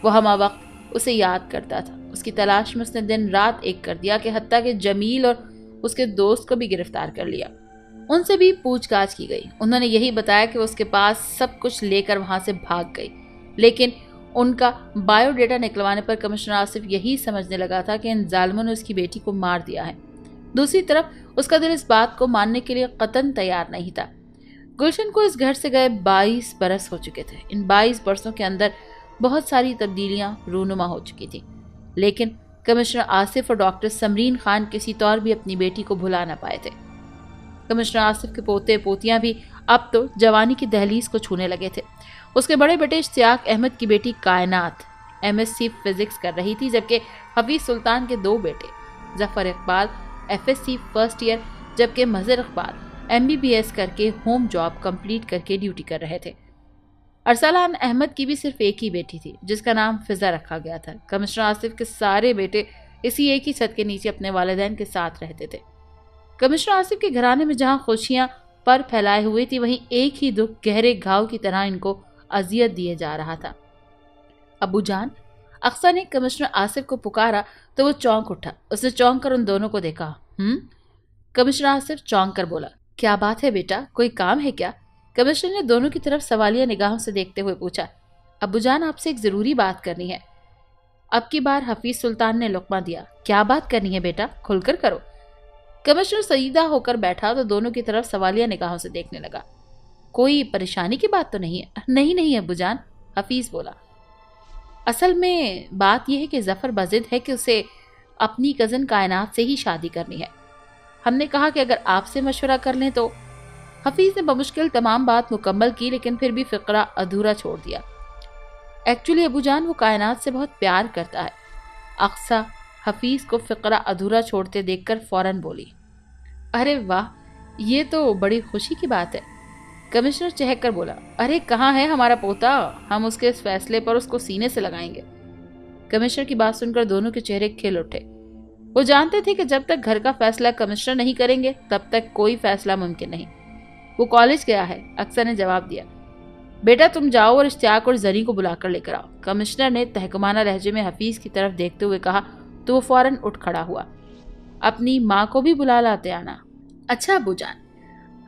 وہ ہمہ وقت اسے یاد کرتا تھا۔ اس کی تلاش میں اس نے دن رات ایک کر دیا کہ حتیٰ کہ جمیل اور اس کے دوست کو بھی گرفتار کر لیا۔ ان سے بھی پوچھ گاچھ کی گئی۔ انہوں نے یہی بتایا کہ وہ اس کے پاس سب کچھ لے کر وہاں سے بھاگ گئی، لیکن ان کا بایو ڈیٹا نکلوانے پر کمشنر آصف یہی سمجھنے لگا تھا کہ ان ظالموں نے اس کی بیٹی کو مار دیا ہے۔ دوسری طرف اس کا دل اس بات کو ماننے کے لیے قطعاً تیار نہیں تھا۔ گلشن کو اس گھر سے گئے 22 برس ہو چکے تھے۔ ان 22 برسوں کے اندر بہت ساری تبدیلیاں رونما ہو چکی تھیں، لیکن کمشنر آصف اور ڈاکٹر سمرین خان کسی طور بھی اپنی بیٹی کو بھلا نہ پائے تھے۔ کمشنر آصف کے پوتے پوتیاں بھی اب تو جوانی کی دہلیز کو چھونے لگے تھے۔ اس کے بڑے بیٹے اشتیاق احمد کی بیٹی کائنات MSc فزکس کر رہی تھی، جبکہ حفیظ سلطان کے 2 بیٹے ظفر اقبال FSc فرسٹ ایئر جبکہ مظہر اقبال MBBS کر کے ہوم جاب کمپلیٹ کر کے ڈیوٹی کر رہے تھے۔ ارسلان احمد کی بھی صرف ایک ہی بیٹی تھی جس کا نام فضا رکھا گیا تھا۔ کمشنر آصف کے سارے بیٹے اسی ایک ہی چھت کے نیچے اپنے والدین کے ساتھ رہتے تھے۔ کمشنر آصف کے گھرانے میں جہاں خوشیاں پر پھیلائے ہوئے تھی، وہیں ایک ہی دکھ گہرے گھاؤ کی طرح ان کو اذیت دیے جا رہا تھا۔ ابو جان، اقصیٰ نے کمشنر آصف کو پکارا تو وہ چونک اٹھا۔ اس نے چونک کر ان دونوں کو دیکھا۔ کمشنر آصف چونک کر بولا، کیا بات ہے بیٹا، کوئی کام ہے کیا؟ کمشنر نے دونوں کی طرف سوالیہ نگاہوں سے دیکھتے ہوئے پوچھا۔ ابو جان، آپ سے ایک ضروری بات کرنی ہے۔ اب کی بار حفیظ سلطان نے لقمہ دیا۔ کیا بات کرنی ہے بیٹا، کھل کر کرو۔ کمشنر سجدہ ہو کر بیٹھا تو دونوں کی طرف سوالیہ نگاہوں سے دیکھنے لگا۔ کوئی پریشانی کی بات تو نہیں ہے؟ نہیں ابو جان، حفیظ بولا۔ اصل میں بات یہ ہے کہ ظفر بضد ہے کہ اسے اپنی کزن کائنات سے ہی شادی کرنی ہے۔ ہم نے کہا کہ اگر آپ سے مشورہ کر لیں تو۔ حفیظ نے بمشکل تمام بات مکمل کی، لیکن پھر بھی فقرہ ادھورا چھوڑ دیا۔ ایکچولی ابو جان، وہ کائنات سے بہت پیار کرتا ہے۔ اقصیٰ حفیظ کو فقرہ ادھورا چھوڑتے دیکھ کر فوراً بولی۔ ارے واہ، یہ تو بڑی خوشی کی بات ہے۔ کمشنر چہک کر بولا، ارے کہاں ہے ہمارا پوتا، ہم اس کے اس فیصلے پر اس کو سینے سے لگائیں گے۔ کمشنر کی بات سن کر دونوں کے چہرے کھل اٹھے۔ وہ جانتے تھے کہ جب تک گھر کا فیصلہ کمشنر نہیں کریں گے تب تک کوئی فیصلہ ممکن نہیں۔ وہ کالج گیا ہے، اقصیٰ نے جواب دیا۔ بیٹا تم جاؤ اور اشتیاق اور زری کو بلا کر لے کر آؤ، کمشنر نے تحکمانہ لہجے میں حفیظ کی طرف دیکھتے ہوئے کہا تو وہ فوراً اٹھ کھڑا ہوا۔ اپنی ماں کو بھی بلا لاتے آنا۔ اچھا ابو جان۔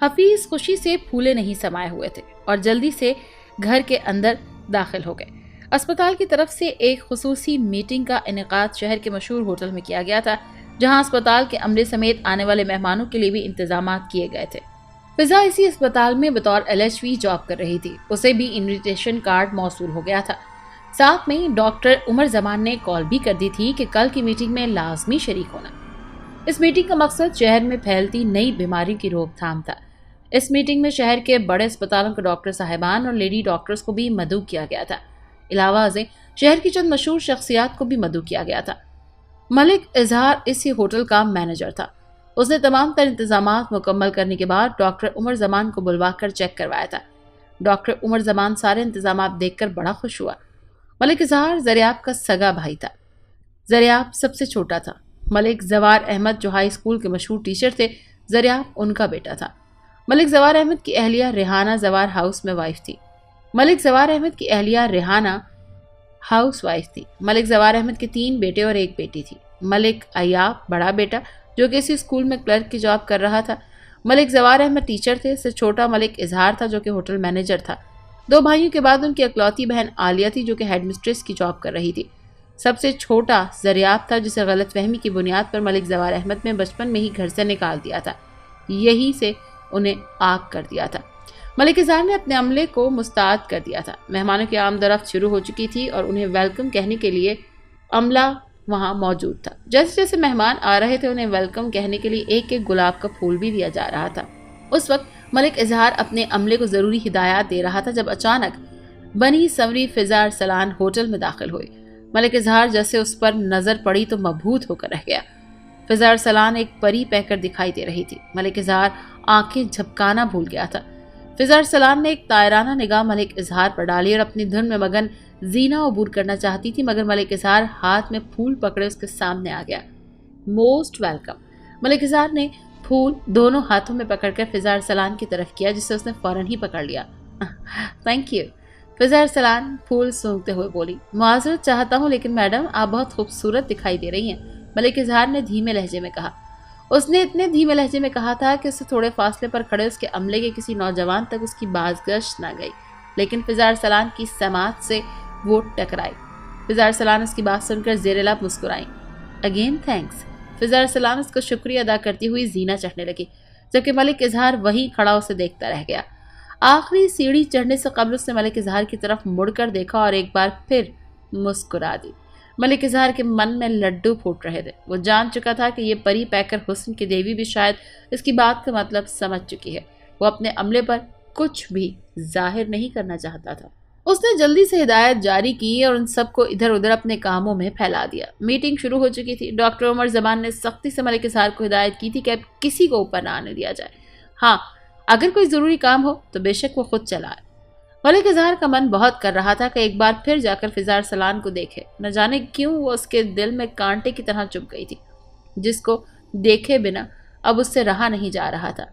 حفیظ خوشی سے پھولے نہیں سمائے ہوئے تھے اور جلدی سے گھر کے اندر داخل ہو گئے۔ اسپتال کی طرف سے ایک خصوصی میٹنگ کا انعقاد شہر کے مشہور ہوٹل میں کیا گیا تھا، جہاں اسپتال کے عملے سمیت آنے والے مہمانوں کے لیے بھی انتظامات کیے گئے تھے۔ فضا اسی اسپتال میں بطور LHV جاب کر رہی تھی۔ اسے بھی انویٹیشن کارڈ موصول ہو گیا تھا۔ ساتھ میں ڈاکٹر عمر زمان نے کال بھی کر دی تھی کہ کل کی میٹنگ میں لازمی شریک ہونا۔ اس میٹنگ کا مقصد شہر میں پھیلتی نئی بیماری کی روک تھام تھا۔ اس میٹنگ میں شہر کے بڑے اسپتالوں کے ڈاکٹر صاحبان اور لیڈی ڈاکٹرز کو بھی مدعو کیا گیا تھا۔ علاوہ ازیں شہر کی چند مشہور شخصیات کو بھی مدعو کیا گیا تھا۔ ملک اظہار اسی ہوٹل کا مینیجر تھا۔ اس نے تمام تر انتظامات مکمل کرنے کے بعد ڈاکٹر عمر زمان کو بلوا کر چیک کروایا تھا۔ ڈاکٹر عمر زمان سارے انتظامات دیکھ کر بڑا خوش ہوا۔ ملک اظہار زریاب کا سگا بھائی تھا۔ زریاب سب سے چھوٹا تھا۔ ملک زوار احمد جو ہائی اسکول کے مشہور ٹیچر تھے، زریاب ان کا بیٹا تھا۔ ملک زوار احمد کی اہلیہ ریحانہ زوار ہاؤس میں وائف تھی۔ ملک زوار احمد کی اہلیہ ریحانہ ہاؤس وائف تھی۔ ملک زوار احمد کے 3 بیٹے اور 1 بیٹی تھی۔ ملک ایاب بڑا بیٹا جو کہ اسی اسکول میں کلرک کی جاب کر رہا تھا۔ ملک زوار احمد ٹیچر تھے۔ اس سے چھوٹا ملک اظہار تھا جو کہ ہوٹل مینیجر تھا۔ 2 بھائیوں کے بعد ان کی اکلوتی بہن عالیہ تھی جو کہ ہیڈ مسٹریس کی جاب کر رہی تھی۔ سب سے چھوٹا زریاب تھا جسے غلط فہمی کی بنیاد پر ملک زوال احمد نے بچپن میں ہی گھر سے نکال دیا تھا، یہی سے انہیں آگ کر دیا تھا۔ ملک اظہار نے اپنے عملے کو مستعد کر دیا تھا۔ مہمانوں کی آمد و رفت شروع ہو چکی تھی اور انہیں ویلکم کہنے کے لیے عملہ وہاں موجود تھا۔ جیسے جیسے مہمان آ رہے تھے انہیں ویلکم کہنے کے لیے ایک ایک گلاب کا پھول بھی دیا جا رہا تھا۔ اس وقت ملک اظہار اپنے عملے کو ضروری ہدایات دے رہا تھا جب اچانک بنی سمری فضا ارسلان ہوٹل میں داخل ہوئے۔ ملک اظہار جیسے اس پر نظر پڑی تو مبہوت ہو کر رہ گیا۔ فضا ارسلان ایک پری پیکر دکھائی دے رہی تھی۔ ملک اظہار آنکھیں جھپکانا بھول گیا تھا۔ فضا ارسلان نے ایک طائرانہ نگاہ ملک اظہار پر ڈالی اور اپنی دھن میں مگن زینہ عبور کرنا چاہتی تھی، مگر ملک اظہار ہاتھ میں پھول پکڑے اس کے سامنے آ گیا۔ Most welcome. ملک اظہار نے پھول دونوں ہاتھوں میں پکڑ کر فضا ارسلان کی طرف کیا، جسے اس نے فوراً ہی پکڑ لیا۔ Thank you. فضا ارسلان پھول سونگتے ہوئے بولی۔ معذرت چاہتا ہوں لیکن میڈم آپ بہت خوبصورت دکھائی دے رہی ہیں، ملک اظہار نے دھیمے لہجے میں کہا۔ اس نے اتنے دھیمے لہجے میں کہا تھا کہ اس سے تھوڑے فاصلے پر کھڑے اس کے عملے کے کسی نوجوان تک اس کی بازگشت نہ گئی، لیکن فضا ارسلان کی سماعت سے وہ ٹکرائی۔ فضا ارسلان اس کی بات سن کر زیر لب مسکرائیں۔ Again thanks. فضا ارسلان اس کو شکریہ ادا کرتی ہوئی زینہ چڑھنے لگی، جبکہ ملک اظہار وہیں کھڑا اسے دیکھتا رہ گیا۔ آخری سیڑھی چڑھنے سے قبل اس نے ملک اظہار کی طرف مڑ کر دیکھا اور ایک بار پھر مسکرا دی۔ ملک اظہار کے من میں لڈو پھوٹ رہے تھے۔ وہ جان چکا تھا کہ یہ پری پیکر حسن کی دیوی بھی شاید اس کی بات کا مطلب سمجھ چکی ہے۔ وہ اپنے عملے پر کچھ بھی ظاہر نہیں کرنا چاہتا تھا۔ اس نے جلدی سے ہدایت جاری کی اور ان سب کو ادھر ادھر اپنے کاموں میں پھیلا دیا۔ میٹنگ شروع ہو چکی تھی۔ ڈاکٹر عمر زمان نے سختی سے ملک اظہار کو ہدایت کی تھی کہ اب کسی کو اوپر نہ آنے دیا جائے۔ ہاں، اگر کوئی ضروری کام ہو تو بے شک وہ خود چلائے۔ ملک اظہار کا من بہت کر رہا تھا کہ ایک بار پھر جا کر فضا ارسلان کو دیکھے۔ نہ جانے کیوں وہ اس کے دل میں کانٹے کی طرح چبھ گئی تھی، جس کو دیکھے بنا اب اس سے رہا نہیں جا رہا تھا۔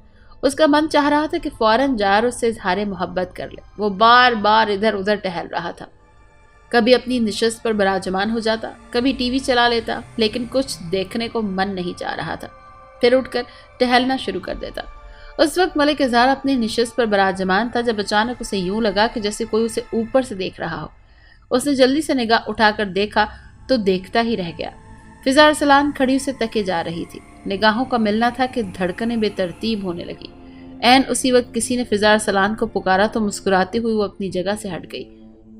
اس کا من چاہ رہا تھا کہ فوراً جا اور اس سے اظہار محبت کر لے۔ وہ بار بار ادھر ادھر ٹہل رہا تھا۔ کبھی اپنی نشست پر براجمان ہو جاتا، کبھی ٹی وی چلا لیتا، لیکن کچھ دیکھنے کو من نہیں چاہ رہا تھا۔ پھر اٹھ کر ٹہلنا شروع کر دیتا۔ اس وقت ملک اظہار اپنی نشست پر براجمان تھا جب اچانک اسے یوں لگا کہ جیسے کوئی اسے اوپر سے دیکھ رہا ہو۔ اس نے جلدی سے نگاہ اٹھا کر دیکھا تو دیکھتا ہی رہ گیا۔ فضا ارسلان کھڑی اسے تکے جا رہی تھی۔ نگاہوں کا ملنا تھا کہ دھڑکنیں بے ترتیب ہونے لگی۔ عین اسی وقت کسی نے فضا ارسلان کو پکارا تو مسکراتی ہوئی وہ اپنی جگہ سے ہٹ گئی۔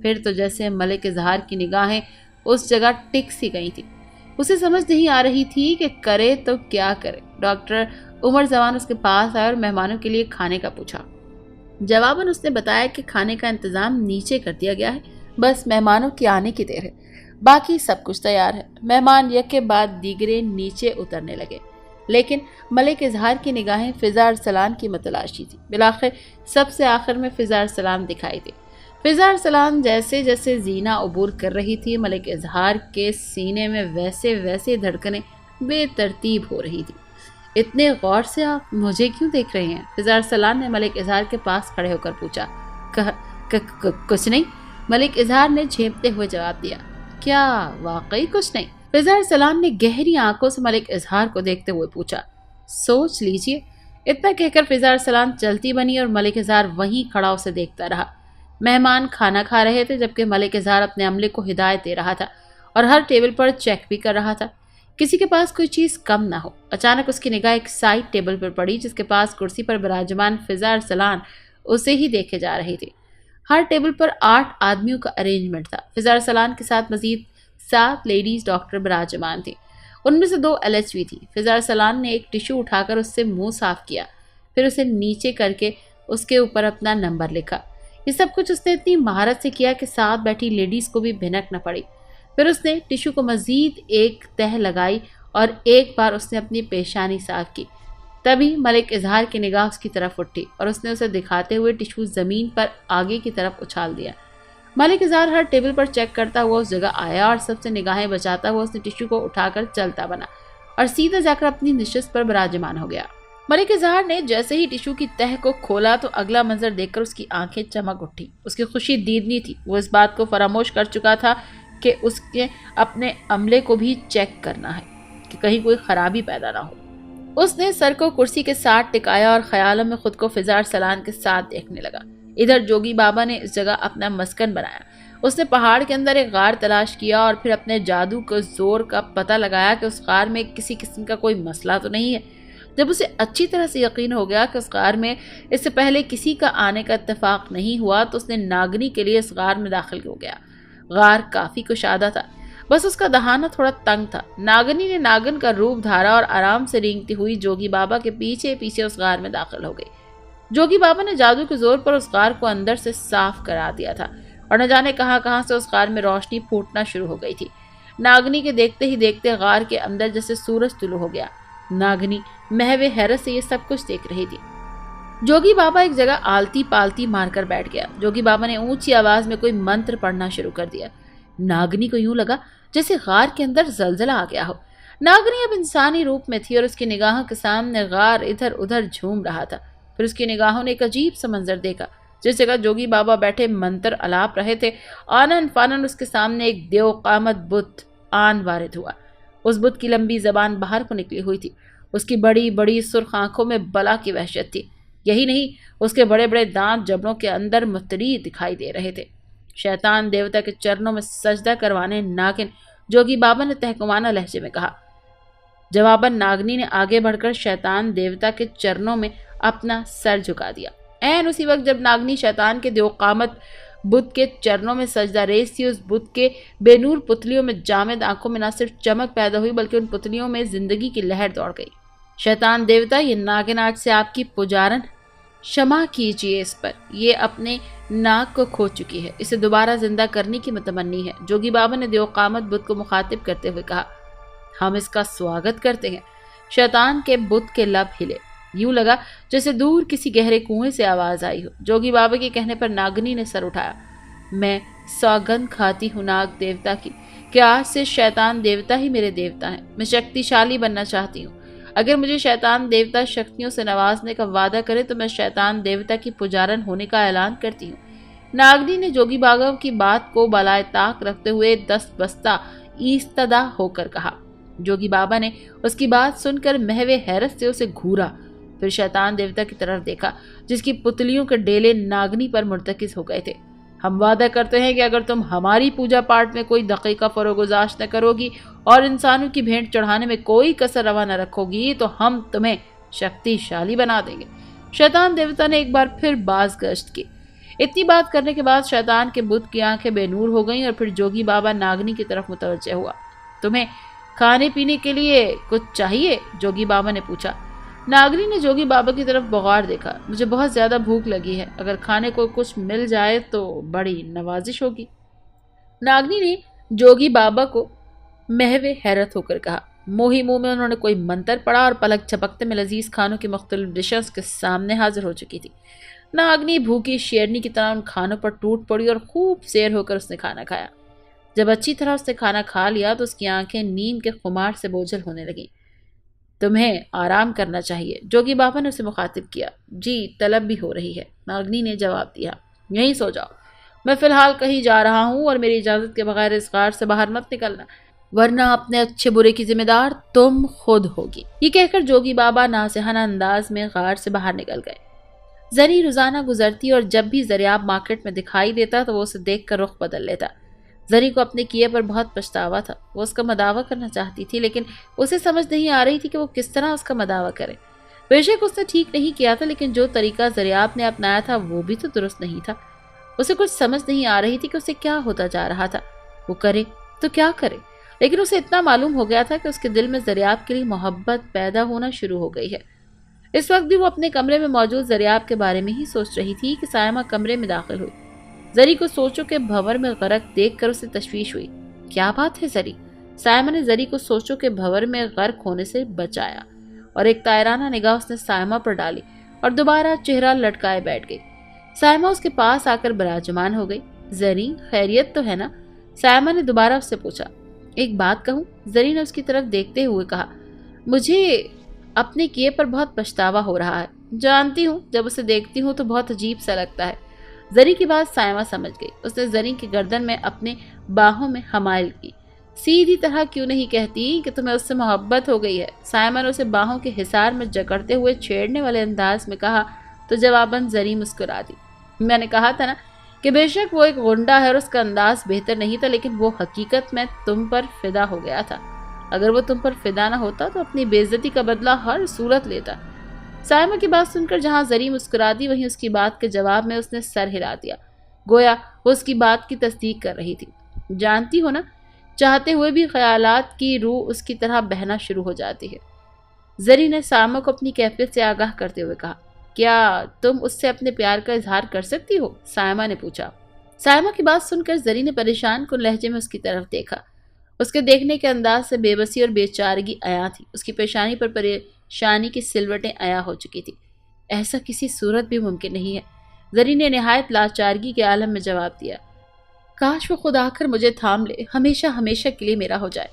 پھر تو جیسے ملک اظہار کی نگاہیں اس جگہ ٹک سی گئی تھی۔ اسے سمجھ نہیں آ رہی تھی کہ کرے تو کیا کرے۔ ڈاکٹر عمر زمان اس کے پاس آئے اور مہمانوں کے لیے کھانے کا پوچھا۔ جواباً اس نے بتایا کہ کھانے کا انتظام نیچے کر دیا گیا ہے، بس مہمانوں کے آنے کی دیر ہے، باقی سب کچھ تیار ہے۔ مہمان یکے بعد دیگرے نیچے اترنے لگے، لیکن ملک اظہار کی نگاہیں فضا ارسلان کی متلاشی تھی۔ بالآخر سب سے آخر میں فضا ارسلان دکھائی دی۔ فضا ارسلان جیسے جیسے زینہ عبور کر رہی تھی، ملک اظہار کے سینے میں ویسے ویسے دھڑکنیں بے ترتیب ہو رہی تھی۔ اتنے غور سے آپ مجھے کیوں دیکھ رہے ہیں؟ فضا ارسلان نے ملک اظہار کے پاس کھڑے ہو کر پوچھا۔ کچھ نہیں، ملک اظہار نے جھیپتے ہوئے جواب دیا۔ کیا واقعی کچھ نہیں؟ فضا ارسلان نے گہری آنکھوں سے ملک اظہار کو دیکھتے ہوئے پوچھا۔ سوچ لیجئے۔ اتنا کہہ کر فضا ارسلان چلتی بنی اور ملک اظہار وہیں کھڑا اسے دیکھتا رہا۔ مہمان کھانا کھا رہے تھے جبکہ ملک اظہار اپنے عملے کو ہدایت دے رہا تھا اور ہر ٹیبل پر چیک بھی کر رہا تھا، کسی کے پاس کوئی چیز کم نہ ہو۔ اچانک اس کی نگاہ ایک سائڈ ٹیبل پر پڑی جس کے پاس کرسی پر براجمان فضا ارسلان اسے ہی دیکھے جا رہی تھی۔ ہر ٹیبل پر 8 آدمیوں کا ارینجمنٹ تھا۔ فضا ارسلان کے ساتھ مزید 7 لیڈیز ڈاکٹر براجمان تھیں، ان میں سے 2 LHV تھی۔ فضا ارسلان نے ایک ٹیشو اٹھا کر اس سے منہ صاف کیا، پھر اسے نیچے کر کے اس کے اوپر اپنا نمبر لکھا۔ یہ سب کچھ اس نے اتنی مہارت سے کیا کہ ساتھ بیٹھی لیڈیز کو بھی بھنک نہ پڑی۔ پھر اس نے ٹیشو کو مزید ایک تہہ لگائی اور ایک بار اس نے اپنی پیشانی صاف کی۔ تبھی ملک اظہار کی نگاہ اس کی طرف اٹھی اور اس نے اسے دکھاتے ہوئے ٹیشو زمین پر آگے کی طرف اچھال دیا۔ ملک اظہار ہر ٹیبل پر چیک کرتا ہوا اس جگہ آیا اور سب سے نگاہیں بچاتا ہوا اس نے ٹیشو کو اٹھا کر چلتا بنا اور سیدھا جا کر اپنی نشست پر براجمان ہو گیا۔ ملک اظہار نے جیسے ہی ٹیشو کی تہہ کو کھولا تو اگلا منظر دیکھ کر اس کی آنکھیں چمک اٹھی۔ اس کی خوشی دیدنی تھی۔ وہ اس بات کو فراموش کر چکا تھا کہ اس کے اپنے عملے کو بھی چیک کرنا ہے کہ کہیں کوئی خرابی پیدا نہ ہو۔ اس نے سر کو کرسی کے ساتھ ٹکایا اور خیالوں میں خود کو فضا ارسلان کے ساتھ دیکھنے لگا۔ ادھر جوگی بابا نے اس جگہ اپنا مسکن بنایا۔ اس نے پہاڑ کے اندر ایک غار تلاش کیا اور پھر اپنے جادو کے زور کا پتہ لگایا کہ اس غار میں کسی قسم کا کوئی مسئلہ تو نہیں ہے۔ جب اسے اچھی طرح سے یقین ہو گیا کہ اس غار میں اس سے پہلے کسی کا آنے کا اتفاق نہیں ہوا تو اس نے ناگنی کے لیے اس غار میں داخل ہو گیا۔ غار کافی کشادہ تھا، بس اس کا دہانہ تھوڑا تنگ تھا۔ ناگنی نے ناگن کا روپ دھارا اور آرام سے رینگتی ہوئی جوگی بابا کے پیچھے پیچھے اس غار میں داخل ہو گئی۔ جوگی بابا نے جادو کے زور پر اس غار کو اندر سے صاف کرا دیا تھا اور نہ جانے کہاں سے اس غار میں روشنی پھوٹنا شروع ہو گئی تھی۔ ناگنی کے دیکھتے ہی دیکھتے غار کے اندر جیسے سورج طلوع ہو گیا۔ ناگنی محو حیرت سے یہ سب کچھ دیکھ رہی تھی۔ جوگی بابا ایک جگہ آلتی پالتی مار کر بیٹھ گیا۔ جوگی بابا نے اونچی آواز میں کوئی منتر پڑھنا شروع کر دیا۔ ناگنی کو یوں لگا جیسے غار کے اندر زلزلہ آ گیا ہو۔ ناگنی اب انسانی روپ میں تھی اور اس کی نگاہوں کے سامنے غار ادھر ادھر جھوم رہا تھا۔ پھر اس کی نگاہوں نے ایک عجیب سا منظر دیکھا۔ جس جگہ جوگی بابا بیٹھے منتر الاپ رہے تھے، آنن فانن اس کے سامنے ایک دیو قامت بت آن وارد ہوا۔ اس بت کی لمبی زبان باہر کو نکلی ہوئی تھی۔ اس کی بڑی بڑی سرخ آنکھوں میں بلا کی وحشت تھی۔ یہی نہیں، اس کے بڑے بڑے دانت جبڑوں کے اندر متری دکھائی دے رہے تھے۔ شیطان دیوتا کے چرنوں میں سجدہ کروانے ناگن، جوگی بابا نے تہکمانہ لہجے میں کہا۔ جواباً ناگنی نے آگے بڑھ کر شیطان دیوتا کے چرنوں میں اپنا سر جھکا دیا۔ عین اسی وقت جب ناگنی شیطان کے دیو قامت بت کے چرنوں میں سجدہ ریز تھی، اس بت کے بے نور پتلیوں میں جامد آنکھوں میں نہ صرف چمک پیدا ہوئی بلکہ ان پتلیوں میں زندگی کی لہر دوڑ گئی۔ شیطان دیوتا، یہ ناگن آج سے آپ کی پجارن، شمع کیجیے اس پر، یہ اپنے ناک کو کھو چکی ہے، اسے دوبارہ زندہ کرنے کی متمنی ہے۔ جوگی بابا نے دیو قامت بت کو مخاطب کرتے ہوئے کہا۔ ہم اس کا سواگت کرتے ہیں۔ شیطان کے بت کے لب ہلے، یوں لگا جیسے دور کسی گہرے کنویں سے آواز آئی ہو۔ جوگی بابا کے کہنے پر ناگنی نے سر اٹھایا۔ میں سوگند کھاتی ہوں ناگ دیوتا کی کہ آج سے شیطان دیوتا ہی میرے دیوتا ہیں۔ میں شکتی شالی بننا چاہتی ہوں۔ اگر مجھے شیطان دیوتا شکتیوں سے نوازنے کا وعدہ کرے تو میں شیطان دیوتا کی پجارن ہونے کا اعلان کرتی ہوں۔ ناگنی نے جوگی بابا کی بات کو بالائے طاق رکھتے ہوئے دست بستہ ایستدہ ہو کر کہا۔ جوگی بابا نے اس کی بات سن کر محو حیرت سے اسے گھورا، پھر شیطان دیوتا کی طرف دیکھا جس کی پتلیوں کے ڈیلے ناگنی پر مرتکز ہو گئے تھے۔ ہم وعدہ کرتے ہیں کہ اگر تم ہماری پوجا پاٹ میں کوئی دقیقہ فروگزاشت نہ کرو گی اور انسانوں کی بھینٹ چڑھانے میں کوئی کسر روا نہ رکھو گی تو ہم تمہیں شکتی شالی بنا دیں گے۔ شیطان دیوتا نے ایک بار پھر باز گشت کی۔ اتنی بات کرنے کے بعد شیطان کے بت کی آنکھیں بے نور ہو گئیں اور پھر جوگی بابا ناگنی کی طرف متوجہ ہوا۔ تمہیں کھانے پینے کے لیے کچھ چاہیے؟ جوگی بابا نے پوچھا۔ ناگنی نے جوگی بابا کی طرف بغار دیکھا۔ مجھے بہت زیادہ بھوک لگی ہے، اگر کھانے کو کچھ مل جائے تو بڑی نوازش ہوگی۔ ناگنی نے جوگی بابا کو محو حیرت ہو کر کہا۔ موہی منہ میں انہوں نے کوئی منتر پڑھا اور پلک جھپکتے میں لذیذ کھانوں کی مختلف ڈشز کے سامنے حاضر ہو چکی تھی۔ ناگنی بھوکی شیرنی کی طرح ان کھانوں پر ٹوٹ پڑی اور خوب سیر ہو کر اس نے کھانا کھایا۔ جب اچھی طرح اس نے کھانا کھا لیا تو اس کی آنکھیں نیند کے خمار سے بوجھل ہونے لگیں۔ تمہیں آرام کرنا چاہیے، جوگی بابا نے اسے مخاطب کیا۔ جی، طلب بھی ہو رہی ہے، ناگنی نے جواب دیا۔ یہیں سو جاؤ، میں فی الحال کہیں جا رہا ہوں اور میری اجازت کے بغیر اس غار سے باہر مت نکلنا، ورنہ اپنے اچھے برے کی ذمہ دار تم خود ہوگی۔ یہ کہہ کر جوگی بابا ناصحانہ انداز میں غار سے باہر نکل گئے۔ زری روزانہ گزرتی اور جب بھی زریاب مارکیٹ میں دکھائی دیتا تو وہ اسے دیکھ کر رخ بدل لیتا۔ زری کو اپنے کیے پر بہت پچھتاوا تھا۔ وہ اس کا مداوع کرنا چاہتی تھی لیکن اسے سمجھ نہیں آ رہی تھی کہ وہ کس طرح اس کا مداوع کرے۔ بے شک اس نے ٹھیک نہیں کیا تھا لیکن جو طریقہ زریاب نے اپنایا تھا وہ بھی تو درست نہیں تھا۔ اسے کچھ سمجھ نہیں آ رہی تھی کہ اسے کیا ہوتا جا رہا تھا۔ وہ کرے تو کیا کرے، لیکن اسے اتنا معلوم ہو گیا تھا کہ اس کے دل میں زریاب کے لیے محبت پیدا ہونا شروع ہو گئی ہے۔ اس وقت بھی وہ اپنے کمرے میں موجود زریاب کے بارے میں ہی سوچ رہی تھی کہ سائمہ کمرے میں داخل ہوئی۔ زری کو سوچوں کے بھنور میں غرق دیکھ کر اسے تشویش ہوئی۔ کیا بات ہے زری؟ سائمہ نے زری کو سوچوں کے بھنور میں غرق ہونے سے بچایا اور ایک طائرانہ نگاہ اس نے سائمہ پر ڈالی اور دوبارہ چہرہ لٹکائے بیٹھ گئی۔ سائمہ اس کے پاس آ کر براجمان ہو گئی۔ زری، خیریت تو ہے نا؟ سائمہ نے دوبارہ اس سے پوچھا۔ ایک بات کہوں؟ زری نے اس کی طرف دیکھتے ہوئے کہا۔ مجھے اپنے کیے پر بہت پچھتاوا ہو رہا ہے۔ جانتی ہوں، جب اسے دیکھتی ہوں تو بہت عجیب سا لگتا ہے۔ زری کی بات سائمہ سمجھ گئی۔ اس نے زری کی گردن میں اپنے باہوں میں حمائل کی۔ سیدھی طرح کیوں نہیں کہتی کہ تمہیں اس سے محبت ہو گئی ہے؟ سائمہ نے اسے باہوں کے حصار میں جکڑتے ہوئے چھیڑنے والے انداز میں کہا تو جواباً زری مسکرا دی۔ میں نے کہا تھا نا کہ بے شک وہ ایک غنڈہ ہے اور اس کا انداز بہتر نہیں تھا، لیکن وہ حقیقت میں تم پر فدا ہو گیا تھا۔ اگر وہ تم پر فدا نہ ہوتا تو اپنی بے عزتی کا بدلہ ہر صورت لیتا۔ سائمہ کی بات سن کر جہاں زری مسکرا دی، وہیں اس کی بات کے جواب میں اس نے سر ہلا دیا، گویا وہ اس کی بات کی تصدیق کر رہی تھی۔ جانتی ہو نا، چاہتے ہوئے بھی خیالات کی روح اس کی طرح بہنا شروع ہو جاتی ہے۔ زری نے سائمہ کو اپنی کیفیت سے آگاہ کرتے ہوئے کہا، کیا تم اس سے اپنے پیار کا اظہار کر سکتی ہو؟ سائمہ نے پوچھا۔ سائمہ کی بات سن کر زری نے پریشان کن لہجے میں اس کی طرف دیکھا۔ اس کے دیکھنے کے انداز سے بے بسی اور بے چارگی عیاں تھی۔ اس کی پیشانی پر پریشانی کی سلوٹیں عیاں ہو چکی تھی۔ ایسا کسی صورت بھی ممکن نہیں ہے، زری نے نہایت لاچارگی کے عالم میں جواب دیا۔ کاش وہ خود آ کر مجھے تھام لے، ہمیشہ ہمیشہ کے لیے میرا ہو جائے۔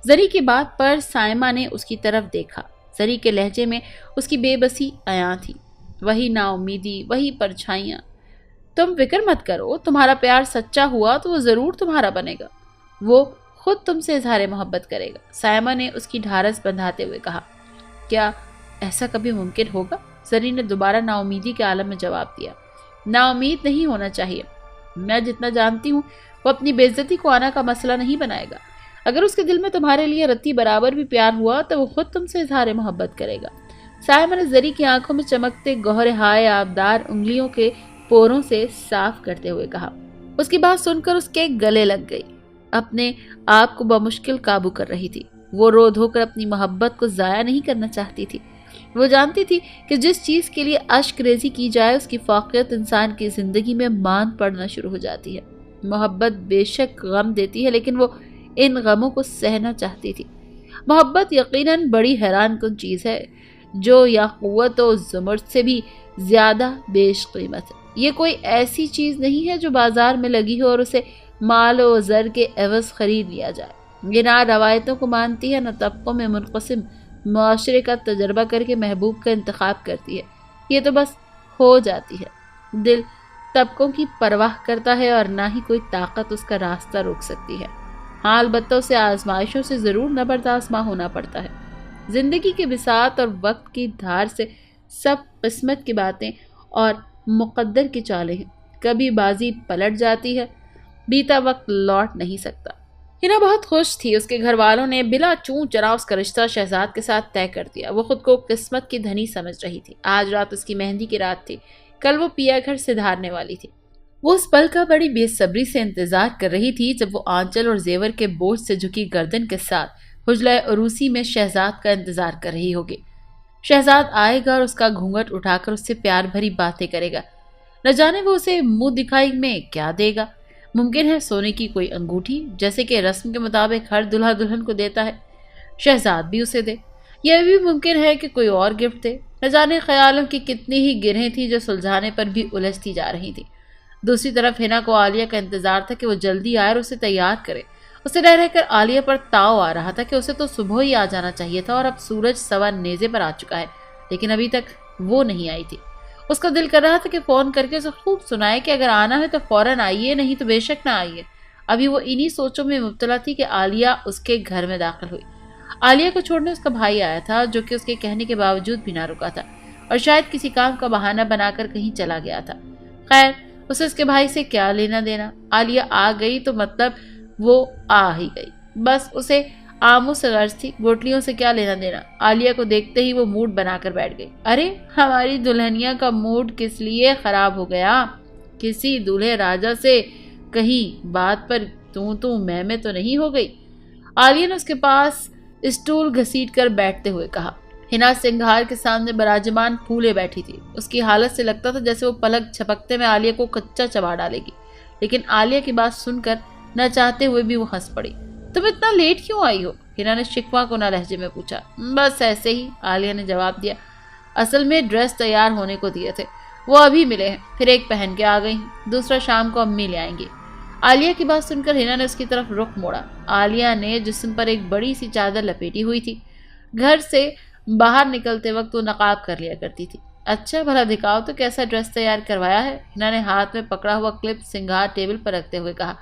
زری کی بات پر سائمہ نے اس کی طرف دیکھا۔ زری کے لہجے میں اس کی بے بسی عیاں تھی، وہی نا امیدی، وہی پرچھائیاں۔ تم فکر مت کرو، تمہارا پیار سچا ہوا تو وہ ضرور تمہارا بنے گا، وہ خود تم سے اظہار محبت کرے گا۔ سائمہ نے اس کی ڈھارس بندھاتے ہوئے کہا۔ کیا ایسا کبھی ممکن ہوگا؟ زری نے دوبارہ نا امیدی کے عالم میں جواب دیا۔ نا امید نہیں ہونا چاہیے، میں جتنا جانتی ہوں وہ اپنی بے عزتی کو آنا کا مسئلہ نہیں بنائے گا۔ اگر اس کے دل میں تمہارے لیے رتی برابر بھی پیار ہوا تو وہ خود تم سے اظہار محبت کرے گا۔ سائمہ نے زری کی آنکھوں میں چمکتے گوہر ہائے آبدار انگلیوں کے پوروں سے صاف کرتے ہوئے کہا۔ اس کی بات سن کر اس کے گلے لگ گئی، اپنے آپ کو بمشکل قابو کر رہی تھی۔ وہ رو دھو کر اپنی محبت کو ضائع نہیں کرنا چاہتی تھی۔ وہ جانتی تھی کہ جس چیز کے لیے اشک ریزی کی جائے اس کی فوقیت انسان کی زندگی میں ماند پڑنا شروع ہو جاتی ہے۔ محبت بے شک غم دیتی ہے، لیکن وہ ان غموں کو سہنا چاہتی تھی۔ محبت یقیناً بڑی حیران کن چیز ہے، جو یاقوت و زمرد سے بھی زیادہ بیش قیمت ہے۔ یہ کوئی ایسی چیز نہیں ہے جو بازار میں لگی ہو اور اسے مال و زر کے عوض خرید لیا جائے۔ یہ نہ روایتوں کو مانتی ہے، نہ طبقوں میں منقسم معاشرے کا تجربہ کر کے محبوب کا انتخاب کرتی ہے۔ یہ تو بس ہو جاتی ہے۔ دل طبقوں کی پرواہ کرتا ہے اور نہ ہی کوئی طاقت اس کا راستہ روک سکتی ہے۔ ہاں البتہ اسے آزمائشوں سے ضرور نبرد آزما ہونا پڑتا ہے۔ زندگی کے بساط اور وقت کی دھار سے سب قسمت کی باتیں اور مقدر کی چالیں ہیں۔ کبھی بازی پلٹ جاتی ہے، بیتا وقت لوٹ نہیں سکتا۔ ہنا بہت خوش تھی۔ اس کے گھر والوں نے بلا چون چرا اس کا رشتہ شہزاد کے ساتھ طے کر دیا۔ وہ خود کو قسمت کی دھنی سمجھ رہی تھی۔ آج رات اس کی مہندی کی رات تھی، کل وہ پیا گھر سے دھارنے والی تھی۔ وہ اس پل کا بڑی بے صبری سے انتظار کر رہی تھی جب وہ آنچل اور زیور کے بوجھ سے جھکی گردن کے ساتھ حجلہ عروسی میں شہزاد کا انتظار کر رہی ہوگی۔ شہزاد آئے گا اور اس کا گھونگھٹ اٹھا کر اس سے پیار بھری باتیں کرے گا۔ نہ جانے وہ اسے منہ دکھائی میں کیا دے گا۔ ممکن ہے سونے کی کوئی انگوٹھی، جیسے کہ رسم کے مطابق ہر دلہا دلہن کو دیتا ہے، شہزاد بھی اسے دے۔ یہ بھی ممکن ہے کہ کوئی اور گفٹ دے۔ نہ جانے خیالوں کی کتنی ہی گرہیں تھی جو سلجھانے پر بھی الجھتی جا رہی تھی۔ دوسری طرف ہنا کو عالیہ کا انتظار تھا کہ وہ جلدی آئے اور اسے تیار کرے۔ اسے رہ کر عالیہ پر تاؤ آ رہا تھا کہ اسے تو صبح ہی آ جانا چاہیے تھا اور اب سورج سوا نیزے پر آ چکا ہے، لیکن ابھی تک وہ نہیں آئی تھی۔ اس کا دل کر رہا تھا کہ فون کر کے اسے خوب سنائے کہ اگر آنا ہے تو فوراً آئیے، نہیں تو بے شک نہ آئیے۔ ابھی وہ انہی سوچوں میں مبتلا تھی کہ عالیہ اس کے گھر میں داخل ہوئی۔ عالیہ کو چھوڑنے اس کا بھائی آیا تھا، جو کہ اس کے کہنے کے باوجود بھی نہ رکا تھا اور شاید کسی کام کا بہانہ بنا کر کہیں چلا گیا تھا۔ خیر، اسے اس کے بھائی سے کیا لینا دینا؟ عالیہ آ گئی تو مطلب وہ آ ہی گئی، بس اسے آموں سے غرض تھی، گوٹلیوں سے کیا لینا دینا۔ عالیہ کو دیکھتے ہی وہ موڈ بنا کر بیٹھ گئی۔ ارے ہماری دلہنیا کا موڈ کس لیے خراب ہو گیا؟ کسی دولہے راجا سے کہیں بات پر تو میں تو نہیں ہو گئی؟ عالیہ نے اس کے پاس اسٹول گھسیٹ کر بیٹھتے ہوئے کہا۔ ہنا سنگھار کے سامنے براجمان پھولے بیٹھی تھی۔ اس کی حالت سے لگتا تھا جیسے وہ پلک جھپکتے میں عالیہ کو کچا چبا ڈالے گی، لیکن عالیہ کی بات سن کر نہ چاہتے ہوئے بھی وہ ہنس پڑی۔ تم اتنا لیٹ کیوں آئی ہو؟ ہنا نے شکوہ کو نہ لہجے میں پوچھا۔ بس ایسے ہی، عالیہ نے جواب دیا۔ اصل میں ڈریس تیار ہونے کو دیے تھے، وہ ابھی ملے ہیں، پھر ایک پہن کے آ گئی ہیں، دوسرا شام کو امی لے آئیں گی۔ عالیہ کی بات سن کر ہنا نے اس کی طرف رخ موڑا۔ عالیہ نے جسم پر ایک بڑی سی چادر لپیٹی ہوئی تھی۔ گھر سے باہر نکلتے وقت وہ نقاب کر لیا کرتی تھی۔ اچھا بھلا دکھاؤ تو کیسا ڈریس تیار کروایا ہے؟ ہنا نے ہاتھ میں پکڑا ہوا کلپ سنگھار ٹیبل پر رکھتے ہوئے کہا۔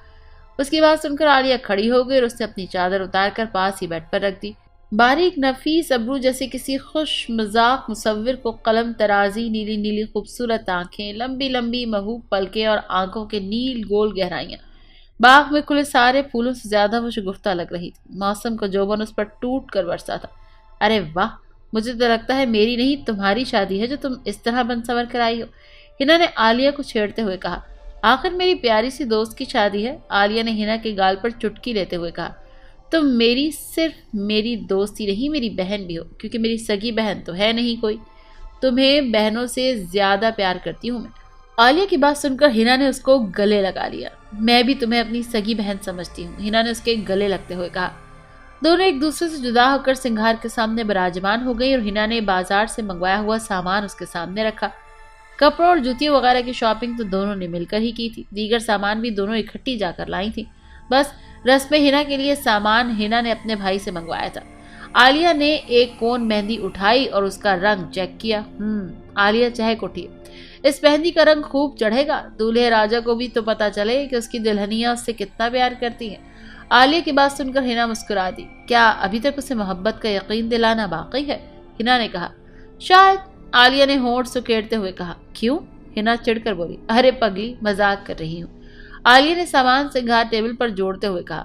اس کی بات سن کر عالیہ کھڑی ہو گئی اور اس نے اپنی چادر اتار کر پاس ہی بیڈ پر رکھ دی۔ باریک نفیس ابرو جیسے کسی خوش مذاق مصور کو قلم ترازی، نیلی نیلی خوبصورت آنکھیں، لمبی لمبی محبوب پلکیں اور آنکھوں کے نیل گول گہرائیاں۔ باغ میں کھلے سارے پھولوں سے زیادہ وہ شگفتہ لگ رہی تھی۔ موسم کا جوبن اس پر ٹوٹ کر برسا تھا۔ ارے واہ، مجھے تو لگتا ہے میری نہیں تمہاری شادی ہے جو تم اس طرح بن سنور کر آئی ہو، ہنا نے عالیہ کو چھیڑتے ہوئے کہا۔ آخر میری پیاری سی دوست کی شادی ہے، عالیہ نے ہنا کے گال پر چٹکی لیتے ہوئے کہا۔ تم میری صرف میری دوست ہی نہیں، میری بہن بھی ہو، کیونکہ میری سگی بہن تو ہے نہیں کوئی۔ تمہیں بہنوں سے زیادہ پیار کرتی ہوں میں۔ عالیہ کی بات سن کر ہنا نے اس کو گلے لگا لیا۔ میں بھی تمہیں اپنی سگی بہن سمجھتی ہوں، ہنا نے اس کے گلے لگتے ہوئے کہا۔ دونوں ایک دوسرے سے جدا ہو کر سنگھار کے سامنے براجمان ہو گئی اور ہنا نے بازار سے منگوایا ہوا سامان اس کے سامنے رکھا۔ کپڑوں اور جوتیوں وغیرہ کی شاپنگ تو دونوں نے مل کر ہی کی تھی، دیگر سامان بھی دونوں اکٹھی جا کر لائی تھی۔ بس رسم ہنا کے لیے سامان ہنا نے اپنے بھائی سے منگوایا تھا۔ عالیہ نے ایک کون مہندی اٹھائی اور اس کا رنگ چیک کیا۔ عالیہ چہک اٹھی۔ اس مہندی کا رنگ خوب چڑھے گا، دولہے راجا کو بھی تو پتا چلے کہ اس کی دلہنیاں اس سے کتنا پیار کرتی ہیں۔ عالیہ کی بات سن کر ہنا مسکرا دی۔ کیا ابھی تک اسے محبت کا یقین دلانا باقی ہے؟ ہنا نے کہا۔ شاید، عالیہ نے ہونٹ سکیڑتے ہوئے کہا۔ کیوں؟ ہنا چڑھ کر بولی۔ ارے پگلی، مذاق کر رہی ہوں۔ عالیہ نے سامان سنگھار ٹیبل پر جوڑتے ہوئے کہا۔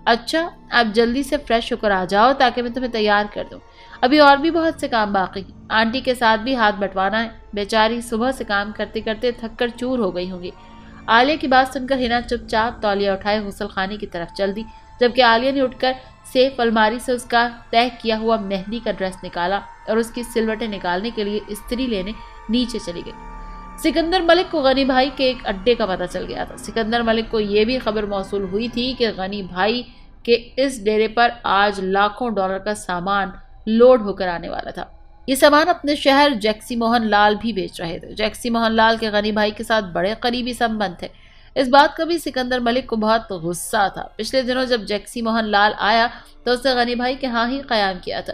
اچھا، آپ جلدی سے فریش ہو کر آ جاؤ تاکہ میں تمہیں تیار کر دوں، ابھی اور بھی بہت سے کام باقی ہیں۔ آنٹی کے ساتھ بھی ہاتھ بٹوانا ہے، بیچاری صبح سے کام کرتے کرتے تھک کر چور ہو گئی ہوں گی۔ عالیہ کی بات سن کر ہنا چپ چاپ تولیہ اٹھائے غسل خانے کی طرف چل دی، جبکہ عالیہ نے اٹھ کر سیف الماری سے اس کا طے کیا ہوا مہندی کا ڈریس نکالا اور اس کی سلوٹیں نکالنے کے لیے استری لینے نیچے چلی گئی۔ سکندر ملک کو غنی بھائی کے ایک اڈے کا پتہ چل گیا تھا۔ سکندر ملک کو یہ بھی خبر موصول ہوئی تھی کہ غنی بھائی کے اس ڈیرے پر آج لاکھوں ڈالر کا سامان لوڈ ہو کر آنے والا تھا۔ یہ سامان اپنے شہر جیکسی موہن لال بھی بیچ رہے تھے۔ جیکسی موہن لال کے غنی بھائی کے ساتھ بڑے قریبی سمبند تھے۔ اس بات کا بھی سکندر ملک کو بہت غصہ تھا۔ پچھلے دنوں جب جیکسی موہن لال آیا تو اس نے غنی بھائی کے ہاں ہی قیام کیا تھا۔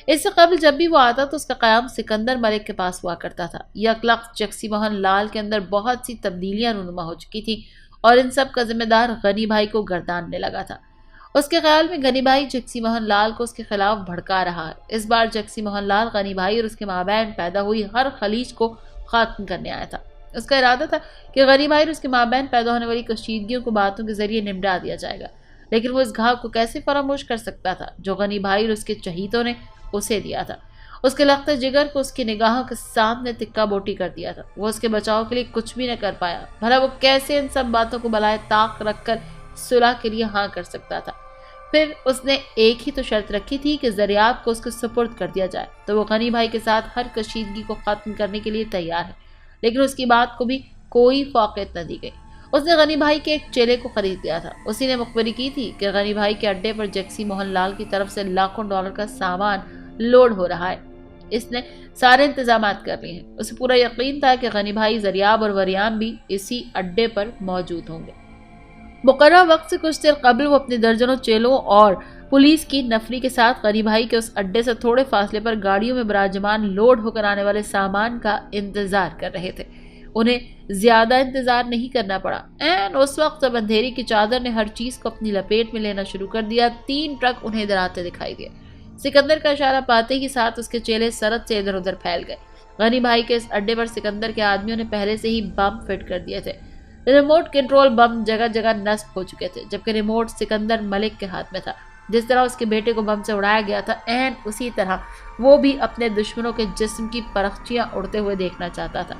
اس سے قبل جب بھی وہ آتا تو اس کا قیام سکندر ملک کے پاس ہوا کرتا تھا۔ یک لخت جیکسی موہن لال کے اندر بہت سی تبدیلیاں رونما ہو چکی تھی اور ان سب کا ذمہ دار غنی بھائی کو گرداننے لگا تھا۔ اس کے خیال میں غنی بھائی جیکسی موہن لال کو اس کے خلاف بھڑکا رہا ہے۔ اس بار جیکسی موہن لال غنی بھائی اور اس کے مابین پیدا ہوئی ہر خلیج کو ختم کرنے آیا تھا۔ اس کا ارادہ تھا کہ غنی بھائی اور اس کے مابین پیدا ہونے والی کشیدگیوں کو باتوں کے ذریعے نمٹا دیا جائے گا، لیکن وہ اس گھاؤ کو کیسے فراموش کر سکتا تھا جو غنی بھائی اور اس کے چہیتوں نے اسے دیا تھا۔ اس کے لخت جگر کو اس کی نگاہوں کے سامنے تکا بوٹی کر دیا تھا۔ وہ اس کے بچاؤ کے لیے کچھ بھی نہ کر پایا۔ بھلا وہ کیسے ان سب باتوں کو بلائے طاق رکھ کر صلح کے لیے ہاں کر سکتا تھا؟ پھر اس نے ایک ہی تو شرط رکھی تھی کہ زریاب کو اس کے سپرد کر دیا جائے تو وہ غنی بھائی کے ساتھ ہر کشیدگی کو ختم کرنے کے لیے تیار ہے، لیکن اس کی بات کو بھی کوئی فوقیت نہ دی گئی۔ اس نے غنی بھائی کے ایک چیلے کو خرید لیا تھا۔ اسی نے مخبری کی تھی کہ غنی بھائی کے اڈے پر جیکسی موہن لال کی طرف سے لاکھوں ڈالر کا سامان لوڈ ہو رہا ہے۔ اس نے سارے انتظامات کر لیے ہیں۔ اسے پورا یقین تھا کہ غنی بھائی، زریاب اور وریان بھی اسی اڈے پر موجود ہوں گے۔ مقررہ وقت سے کچھ دیر قبل وہ اپنے درجنوں چیلوں اور پولیس کی نفری کے ساتھ غنی بھائی کے اس اڈے سے تھوڑے فاصلے پر گاڑیوں میں براجمان لوڈ ہو کر آنے والے سامان کا انتظار کر رہے تھے۔ انہیں زیادہ انتظار نہیں کرنا پڑا۔ این اس وقت جب اندھیری کی چادر نے ہر چیز کو اپنی لپیٹ میں لینا شروع کر دیا، 3 ٹرک انہیں ادھر آتے دکھائی دیے۔ سکندر کا اشارہ پاتے ہی ساتھ اس کے چیلے سرد سے ادھر ادھر پھیل گئے۔ غنی بھائی کے اس اڈے پر سکندر کے آدمیوں نے پہلے سے ہی بم فٹ کر دیے تھے۔ ریموٹ کنٹرول بم جگہ جگہ نصب ہو چکے تھے، جبکہ ریموٹ سکندر ملک کے ہاتھ میں تھا۔ جس طرح اس کے بیٹے کو بم سے اڑایا گیا تھا، این اسی طرح وہ بھی اپنے دشمنوں کے جسم کی پرخچیاں اڑتے ہوئے دیکھنا چاہتا تھا۔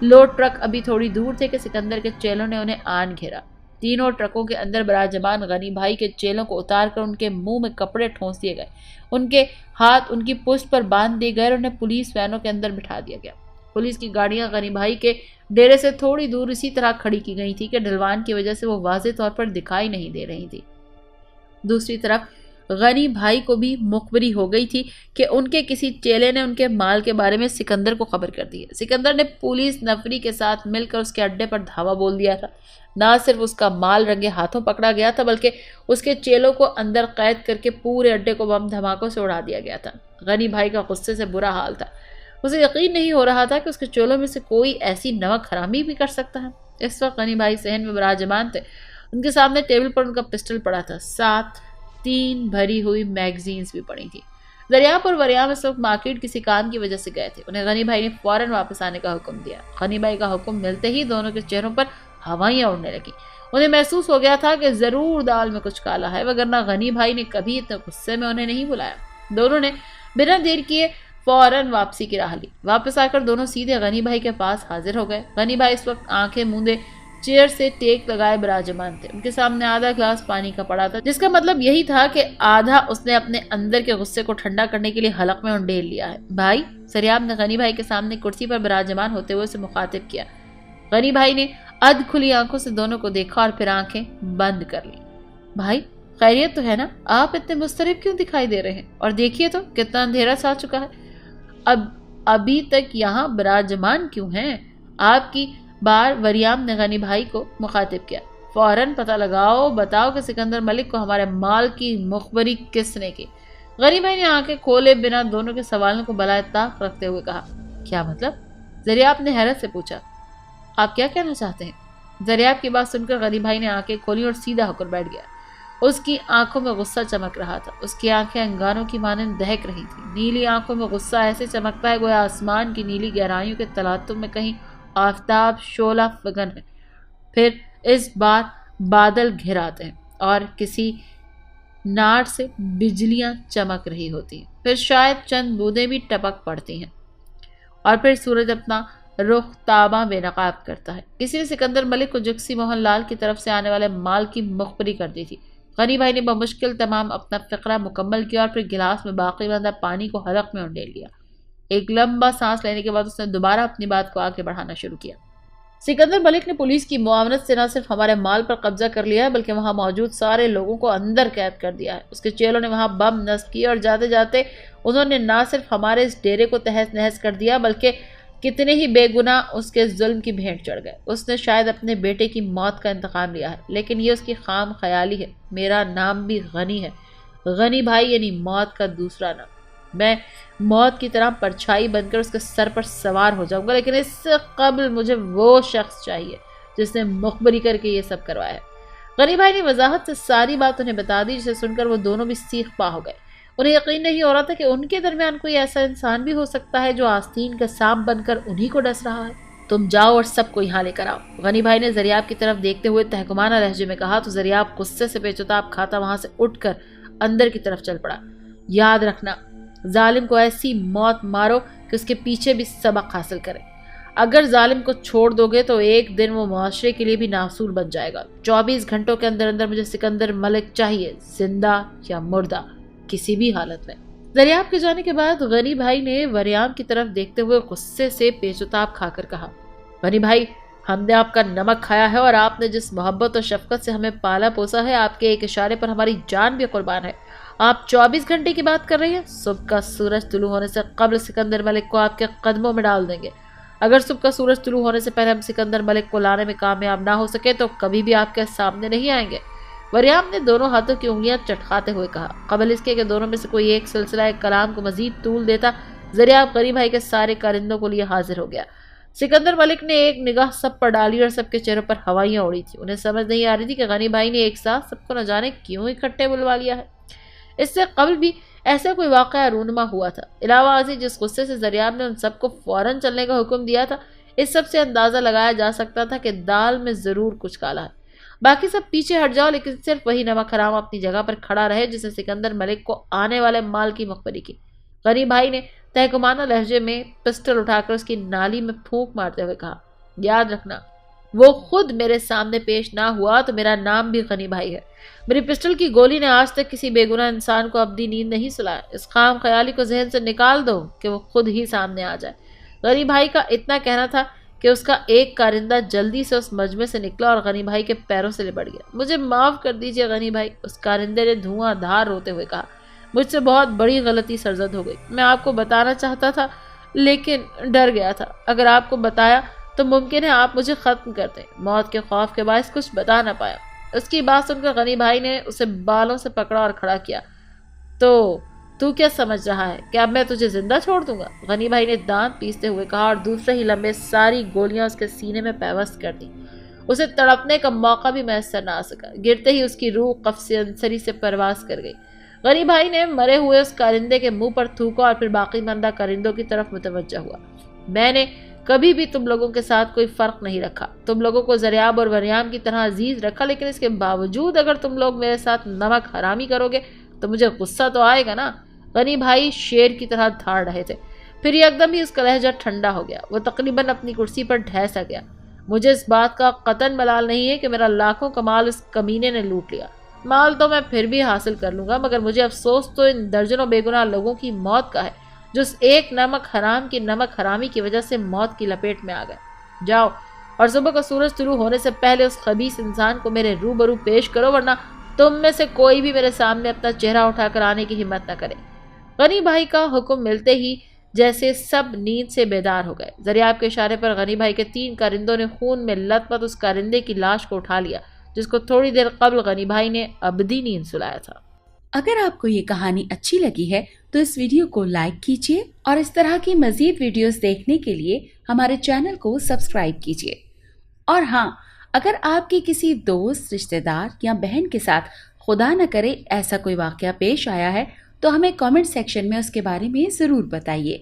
لوڈ ٹرک ابھی تھوڑی دور تھے کہ سکندر کے چیلوں نے انہیں آن گھیرا۔ تینوں ٹرکوں کے اندر براجمان غنی بھائی کے چیلوں کو اتار کر ان کے منہ میں کپڑے ٹھونس دیے گئے، ان کے ہاتھ ان کی پشت پر باندھ دیے گئے اور انہیں پولیس وینوں کے اندر بٹھا دیا گیا۔ پولیس کی گاڑیاں غنی بھائی کے ڈیرے سے تھوڑی دور اسی طرح کھڑی کی گئی تھی کہ ڈھلوان کی وجہ سے وہ واضح طور پر دکھائی نہیں دے رہی تھی۔ دوسری طرف غنی بھائی کو بھی مخبری ہو گئی تھی کہ ان کے کسی چیلے نے ان کے مال کے بارے میں سکندر کو خبر کر دی ہے۔ سکندر نے پولیس نفری کے ساتھ مل کر اس کے اڈے پر دھاوا بول دیا تھا۔ نہ صرف اس کا مال رنگے ہاتھوں پکڑا گیا تھا بلکہ اس کے چیلوں کو اندر قید کر کے پورے اڈے کو بم دھماکوں سے اڑا دیا گیا تھا۔ غنی بھائی کا غصے سے برا حال تھا۔ اسے یقین نہیں ہو رہا تھا کہ اس کے چولوں میں سے کوئی ایسی نمک حرامی بھی کر سکتا ہے۔ اس وقت غنی بھائی صحن میں براجمان تھے۔ ان کے سامنے ٹیبل پر ان کا پسٹل پڑا تھا، ساتھ 3 بھری ہوئی میگزینز بھی پڑی تھی۔ دریاب اور وریام اس وقت مارکیٹ کسی کام کی وجہ سے گئے تھے۔ انہیں غنی بھائی نے فوراً واپس آنے کا حکم دیا۔ غنی بھائی کا حکم ملتے ہی دونوں کے چہروں پر ہوائیاں اڑنے لگی۔ انہیں محسوس ہو گیا تھا کہ ضرور دال میں کچھ کالا ہے، وگرنہ غنی بھائی نے کبھی اتنے غصے میں انہیں نہیں بلایا۔ دونوں نے بنا دیر کیے فوراً واپسی کی راہ لی۔ واپس آ کر دونوں سیدھے غنی بھائی کے پاس حاضر ہو گئے۔ غنی بھائی اس وقت آنکھیں موندے چیئر سے ٹیک لگائے براجمان تھے۔ ان کے سامنے آدھا گلاس پانی کا پڑا تھا، جس کا مطلب یہی تھا کہ آدھا اس نے اپنے اندر کے غصے کو ٹھنڈا کرنے کے لیے حلق میں انڈیل لیا ہے۔ بھائی، سریاب نے غنی بھائی کے سامنے کرسی پر براجمان ہوتے ہوئے اسے مخاطب کیا۔ غنی بھائی نے ادھ کھلی آنکھوں سے دونوں کو دیکھا اور پھر آنکھیں بند کر لی۔ بھائی، خیریت تو ہے نا؟ آپ اتنے مضطرب کیوں دکھائی دے رہے ہیں؟ اور دیکھیے تو کتنا اندھیرا سا چکا ہے، ابھی تک یہاں براجمان کیوں ہیں؟ آپ کی بار وریام نے غنی بھائی کو مخاطب کیا۔ فوراً پتہ لگاؤ، بتاؤ کہ سکندر ملک کو ہمارے مال کی مخبری کس نے کی؟ غنی بھائی نے آنکھیں کھولے بنا دونوں کے سوالوں کو بلائے طاق رکھتے ہوئے کہا۔ کیا مطلب؟ دریاب نے حیرت سے پوچھا۔ آپ کیا کہنا چاہتے ہیں؟ دریاب کی بات سن کر غنی بھائی نے آنکھیں کھولی اور سیدھا ہو کر بیٹھ گیا۔ اس کی آنکھوں میں غصہ چمک رہا تھا۔ اس کی آنکھیں انگاروں کی مانند دہک رہی تھیں۔ نیلی آنکھوں میں غصہ ایسے چمکتا ہے گویا آسمان کی نیلی گہرائیوں کے تلاطم میں کہیں آفتاب شعلہ فگن ہے۔ پھر اس بار بادل گھر آتے ہیں اور کسی ناٹ سے بجلیاں چمک رہی ہوتی ہیں، پھر شاید چند بوندیں بھی ٹپک پڑتی ہیں، اور پھر سورج اپنا رخ تاباں بے نقاب کرتا ہے۔ کسی نے سکندر ملک کو جگسی موہن لال کی طرف سے آنے والے مال کی مخبری کر دی تھی۔ غنی بھائی نے بمشکل تمام اپنا فقرہ مکمل کیا اور پھر گلاس میں باقی بندہ پانی کو حلق میں انڈیل لیا۔ ایک لمبا سانس لینے کے بعد اس نے دوبارہ اپنی بات کو آگے بڑھانا شروع کیا۔ سکندر ملک نے پولیس کی معاونت سے نہ صرف ہمارے مال پر قبضہ کر لیا ہے بلکہ وہاں موجود سارے لوگوں کو اندر قید کر دیا ہے۔ اس کے چیلوں نے وہاں بم نصب کیے اور جاتے جاتے انہوں نے نہ صرف ہمارے اس ڈیرے کو تہس نہس کر دیا بلکہ کتنے ہی بے گناہ اس کے ظلم کی بھینٹ چڑھ گئے۔ اس نے شاید اپنے بیٹے کی موت کا انتقام لیا ہے، لیکن یہ اس کی خام خیالی ہے۔ میرا نام بھی غنی ہے، غنی بھائی، یعنی موت کا دوسرا نام۔ میں موت کی طرح پرچھائی بن کر اس کے سر پر سوار ہو جاؤں گا، لیکن اس سے قبل مجھے وہ شخص چاہیے جس نے مخبری کر کے یہ سب کروایا ہے۔ غنی بھائی نے وضاحت سے ساری بات انہیں بتا دی، جسے سن کر وہ دونوں بھی سیخ پا ہو گئے۔ انہیں یقین نہیں ہو رہا تھا کہ ان کے درمیان کوئی ایسا انسان بھی ہو سکتا ہے جو آستین کا سانپ بن کر انہی کو ڈس رہا ہے۔ تم جاؤ اور سب کو یہاں لے کر آؤ، غنی بھائی نے زریاب کی طرف دیکھتے ہوئے تہکمانہ لہجے میں کہا تو زریاب غصے سے پیچتاب کھاتا وہاں سے اٹھ کر اندر کی طرف چل پڑا۔ یاد رکھنا، ظالم کو ایسی موت مارو کہ اس کے پیچھے بھی سبق حاصل کرے۔ اگر ظالم کو چھوڑ دو گے تو ایک دن وہ معاشرے کے لیے بھی ناصور بن جائے گا۔ 24 گھنٹوں کے اندر اندر مجھے سکندر ملک چاہیے، زندہ یا مردہ، کسی بھی حالت میں۔ دریاب کے جانے کے بعد غنی بھائی نے وریام کی طرف دیکھتے ہوئے غصے سے پیچتاب کھا کر کہا۔ غنی بھائی، ہم نے آپ کا نمک کھایا ہے اور آپ نے جس محبت اور شفقت سے ہمیں پالا پوسا ہے، آپ کے ایک اشارے پر ہماری جان بھی قربان ہے۔ آپ 24 گھنٹے کی بات کر رہی ہیں؟ صبح کا سورج طلوع ہونے سے قبل سکندر ملک کو آپ کے قدموں میں ڈال دیں گے۔ اگر صبح کا سورج طلوع ہونے سے پہلے ہم سکندر ملک کو لانے میں کامیاب نہ ہو سکے تو کبھی بھی آپ کے سامنے نہیں آئیں گے۔ وریام نے دونوں ہاتھوں کی انگلیاں چٹکاتے ہوئے کہا۔ قبل اس کے کہ دونوں میں سے کوئی ایک سلسلہ کلام کو مزید طول دیتا، زریاب غنی بھائی کے سارے کارندوں کو لیے حاضر ہو گیا۔ سکندر ملک نے ایک نگاہ سب پر ڈالی اور سب کے چہروں پر ہوائیاں اڑی تھی۔ انہیں سمجھ نہیں آ رہی تھی کہ غنی بھائی نے ایک ساتھ سب کو نہ جانے کیوں اکٹھے بلوا لیا ہے۔ اس سے قبل بھی ایسا کوئی واقعہ رونما ہوا تھا۔ علاوہ ازیں جس غصے سے زریاب نے ان سب کو فوراً چلنے کا حکم دیا تھا، اس سب سے اندازہ لگایا جا سکتا تھا کہ دال میں ضرور کچھ کالا ہے۔ باقی سب پیچھے ہٹ جاؤ، لیکن صرف وہی نمک حرام اپنی جگہ پر کھڑا رہے جس نے سکندر ملک کو آنے والے مال کی مخبری کی۔ غنی بھائی نے تہکمانہ لہجے میں پسٹل اٹھا کر اس کی نالی میں پھونک مارتے ہوئے کہا۔ یاد رکھنا، وہ خود میرے سامنے پیش نہ ہوا تو میرا نام بھی غنی بھائی ہے۔ میری پسٹل کی گولی نے آج تک کسی بے گناہ انسان کو ابدی نیند نہیں سلایا۔ اس خام خیالی کو ذہن سے نکال دو کہ وہ خود ہی سامنے آ جائے۔ غنی بھائی کا اتنا کہنا تھا کہ اس کا ایک کارندہ جلدی سے اس مجمع سے نکلا اور غنی بھائی کے پیروں سے لپٹ گیا۔ مجھے معاف کر دیجئے غنی بھائی، اس کارندے نے دھواں دھار روتے ہوئے کہا۔ مجھ سے بہت بڑی غلطی سرزد ہو گئی۔ میں آپ کو بتانا چاہتا تھا لیکن ڈر گیا تھا۔ اگر آپ کو بتایا تو ممکن ہے آپ مجھے ختم کر دیں۔ موت کے خوف کے باعث کچھ بتا نہ پایا۔ اس کی بات سن کر غنی بھائی نے اسے بالوں سے پکڑا اور کھڑا کیا۔ تو کیا سمجھ رہا ہے کہ اب میں تجھے زندہ چھوڑ دوں گا؟ غنی بھائی نے دانت پیستے ہوئے کہا اور دوسرے ہی لمحے ساری گولیاں اس کے سینے میں پیوست کر دی۔ اسے تڑپنے کا موقع بھی میسر نہ آ سکا۔ گرتے ہی اس کی روح قفس انصری سے پرواز کر گئی۔ غنی بھائی نے مرے ہوئے اس کارندے کے منہ پر تھوکا اور پھر باقی ماندہ کرندوں کی طرف متوجہ ہوا۔ میں نے کبھی بھی تم لوگوں کے ساتھ کوئی فرق نہیں رکھا، تم لوگوں کو زریاب اور وریام کی طرح عزیز رکھا، لیکن اس کے باوجود اگر تم لوگ میرے ساتھ نمک حرامی کرو گے تو مجھے غصہ تو آئے گا نا۔ غنی بھائی شیر کی طرح دھاڑ رہے تھے، پھر ایک دم ہی اس کا لہجہ ٹھنڈا ہو گیا، وہ تقریباً اپنی کرسی پر ڈھہ گیا۔ مجھے اس بات کا قطعاً ملال نہیں ہے کہ میرا لاکھوں کا مال اس کمینے نے لوٹ لیا۔ مال تو میں پھر بھی حاصل کر لوں گا، مگر مجھے افسوس تو ان درجنوں بے گناہ لوگوں کی موت کا ہے جو اس ایک نمک حرام کی نمک حرامی کی وجہ سے موت کی لپیٹ میں آ گئے۔ جاؤ اور صبح کا سورج طلوع ہونے سے پہلے اس خبیث انسان کو میرے روبرو پیش کرو، ورنہ تم میں سے کوئی بھی میرے سامنے اپنا چہرہ اٹھا کر آنے کی ہمت نہ کرے۔ غنی بھائی کا حکم ملتے ہی جیسے سب نیند سے بیدار ہو گئے۔ زریاب کے اشارے پر غنی بھائی کے 3 کارندوں نے خون میں لت پت اس کارندے کی لاش کو اٹھا لیا جس کو تھوڑی دیر قبل غنی بھائی نے ابدی نیند سلایا تھا۔ اگر آپ کو یہ کہانی اچھی لگی ہے تو اس ویڈیو کو لائک کیجیے اور اس طرح کی مزید ویڈیوز دیکھنے کے لیے ہمارے چینل کو سبسکرائب کیجیے۔ اور ہاں، اگر آپ کی کسی دوست، رشتہ دار یا بہن کے ساتھ خدا نہ کرے ایسا کوئی واقعہ پیش آیا ہے تو ہمیں کامنٹ سیکشن میں اس کے بارے میں ضرور بتائیے۔